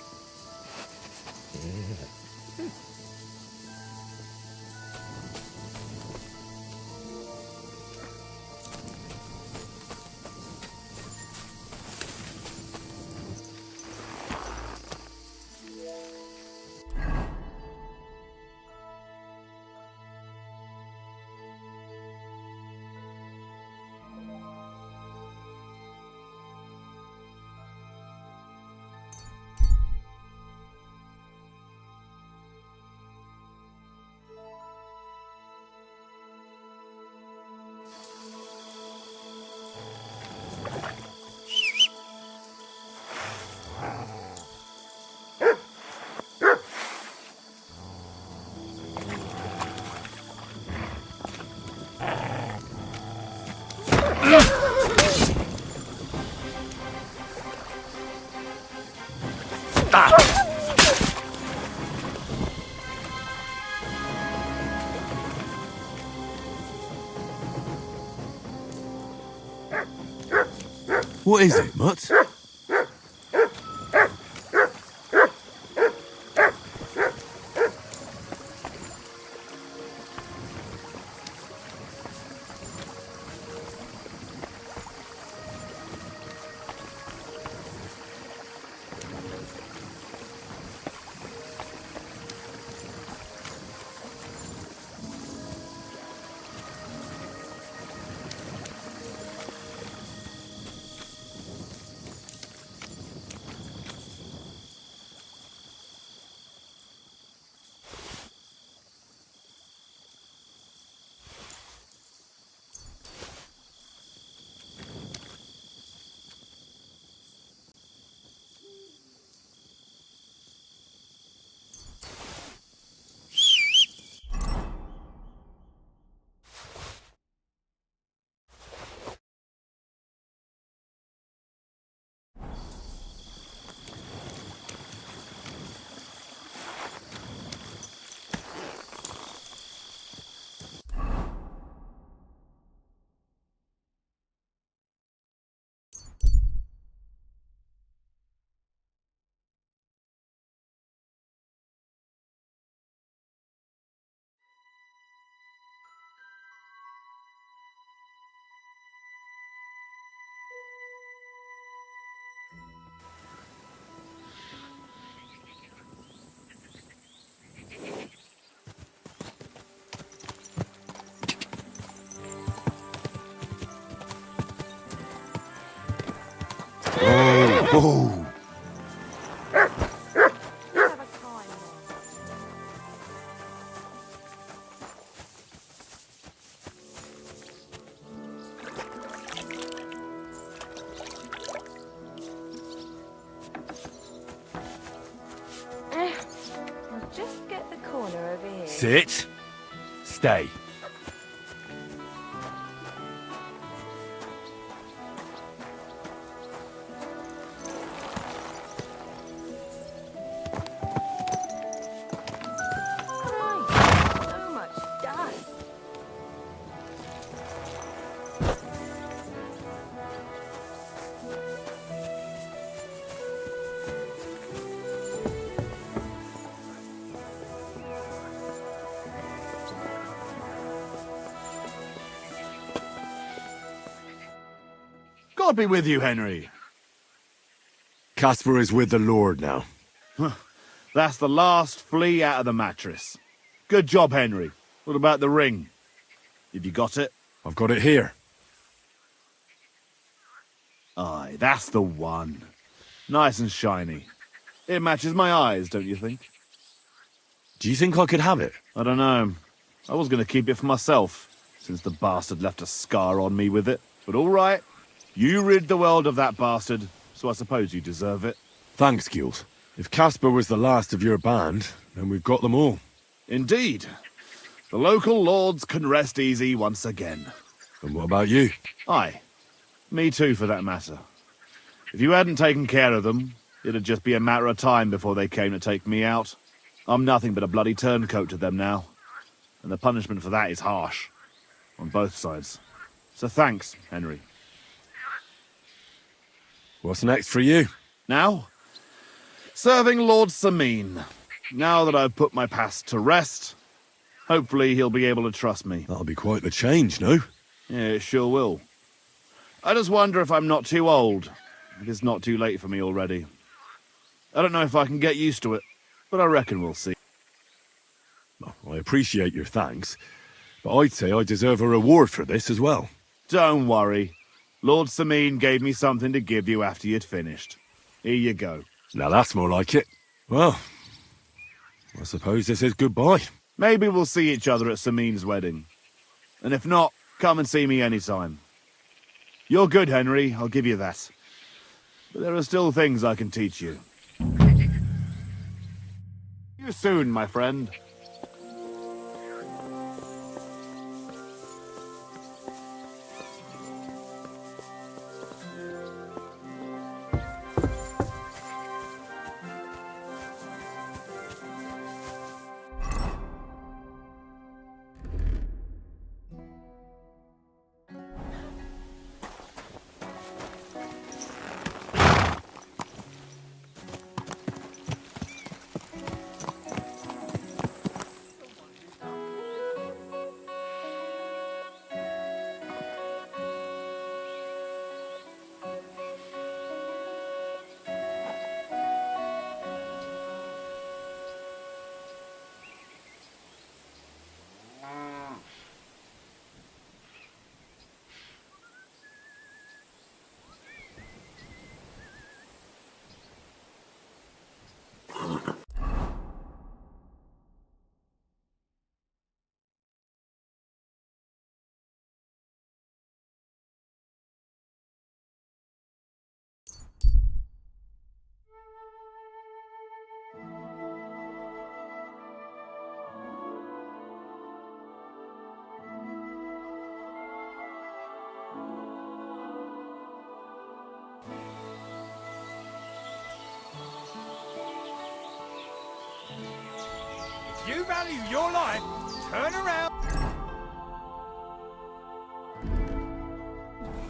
[SPEAKER 1] What is it, Mutt? Oh!
[SPEAKER 18] I'll just get the corner over here.
[SPEAKER 1] Sit. Stay.
[SPEAKER 18] So much dust.
[SPEAKER 3] God be with you, Henry.
[SPEAKER 1] Caspar is with the Lord now.
[SPEAKER 3] That's the last flea out of the mattress. Good job, Henry. What about the ring? Have you got it?
[SPEAKER 1] I've got it here.
[SPEAKER 3] Aye, that's the one. Nice and shiny. It matches my eyes, don't you think?
[SPEAKER 1] Do you think I could have it?
[SPEAKER 3] I don't know. I was going to keep it for myself, since the bastard left a scar on me with it. But all right. You rid the world of that bastard, so I suppose you deserve it.
[SPEAKER 1] Thanks, Gilles. If Caspar was the last of your band, then we've got them all.
[SPEAKER 3] Indeed. The local lords can rest easy once again.
[SPEAKER 1] And what about you?
[SPEAKER 3] Aye. Me too, for that matter. If you hadn't taken care of them, it'd just be a matter of time before they came to take me out. I'm nothing but a bloody turncoat to them now. And the punishment for that is harsh. On both sides. So thanks, Henry.
[SPEAKER 1] What's next for you?
[SPEAKER 3] Now? Serving Lord Sameen. Now that I've put my past to rest, hopefully he'll be able to trust me.
[SPEAKER 1] That'll be quite the change, no?
[SPEAKER 3] Yeah, it sure will. I just wonder if I'm not too old. If it's not too late for me already. I don't know if I can get used to it, but I reckon we'll see.
[SPEAKER 1] Well, I appreciate your thanks, but I'd say I deserve a reward for this as well.
[SPEAKER 3] Don't worry. Lord Sameen gave me something to give you after you'd finished. Here you go.
[SPEAKER 1] Now that's more like it. Well, I suppose this is goodbye.
[SPEAKER 3] Maybe we'll see each other at Sameen's wedding. And if not, come and see me anytime. You're good, Henry, I'll give you that. But there are still things I can teach you. See you soon, my friend.
[SPEAKER 13] You value your life, turn around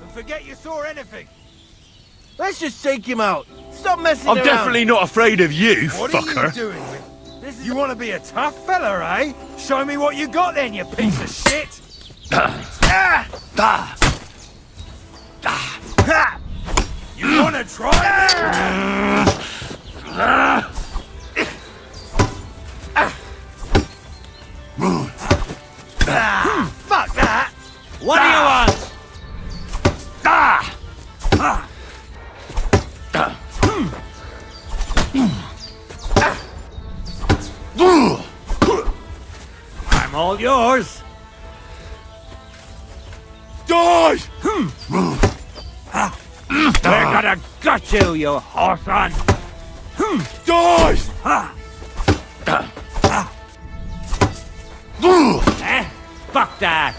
[SPEAKER 13] and forget you saw anything.
[SPEAKER 15] Let's just take him out. Stop messing
[SPEAKER 1] I'm
[SPEAKER 15] around.
[SPEAKER 1] definitely not afraid of you,
[SPEAKER 13] What
[SPEAKER 1] fucker.
[SPEAKER 13] are you doing with this? You want to be a tough fella, eh? Show me what you got then, you piece of shit. You want to try me? Fuck that! What do you want? I'm all yours.
[SPEAKER 1] Die!
[SPEAKER 13] We're gonna gut you, you horse-on!
[SPEAKER 1] Die!
[SPEAKER 13] Fuck that!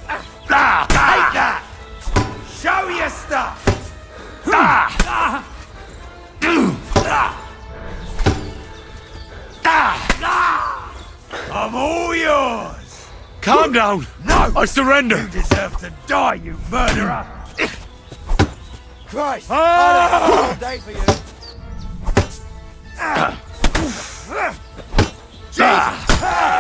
[SPEAKER 13] Take that! Show your stuff! I'm all yours!
[SPEAKER 1] Calm down!
[SPEAKER 13] No!
[SPEAKER 1] I surrender!
[SPEAKER 13] You deserve to die, you murderer!
[SPEAKER 15] Christ!
[SPEAKER 13] Ah!
[SPEAKER 15] Hard day for you.
[SPEAKER 13] Jesus!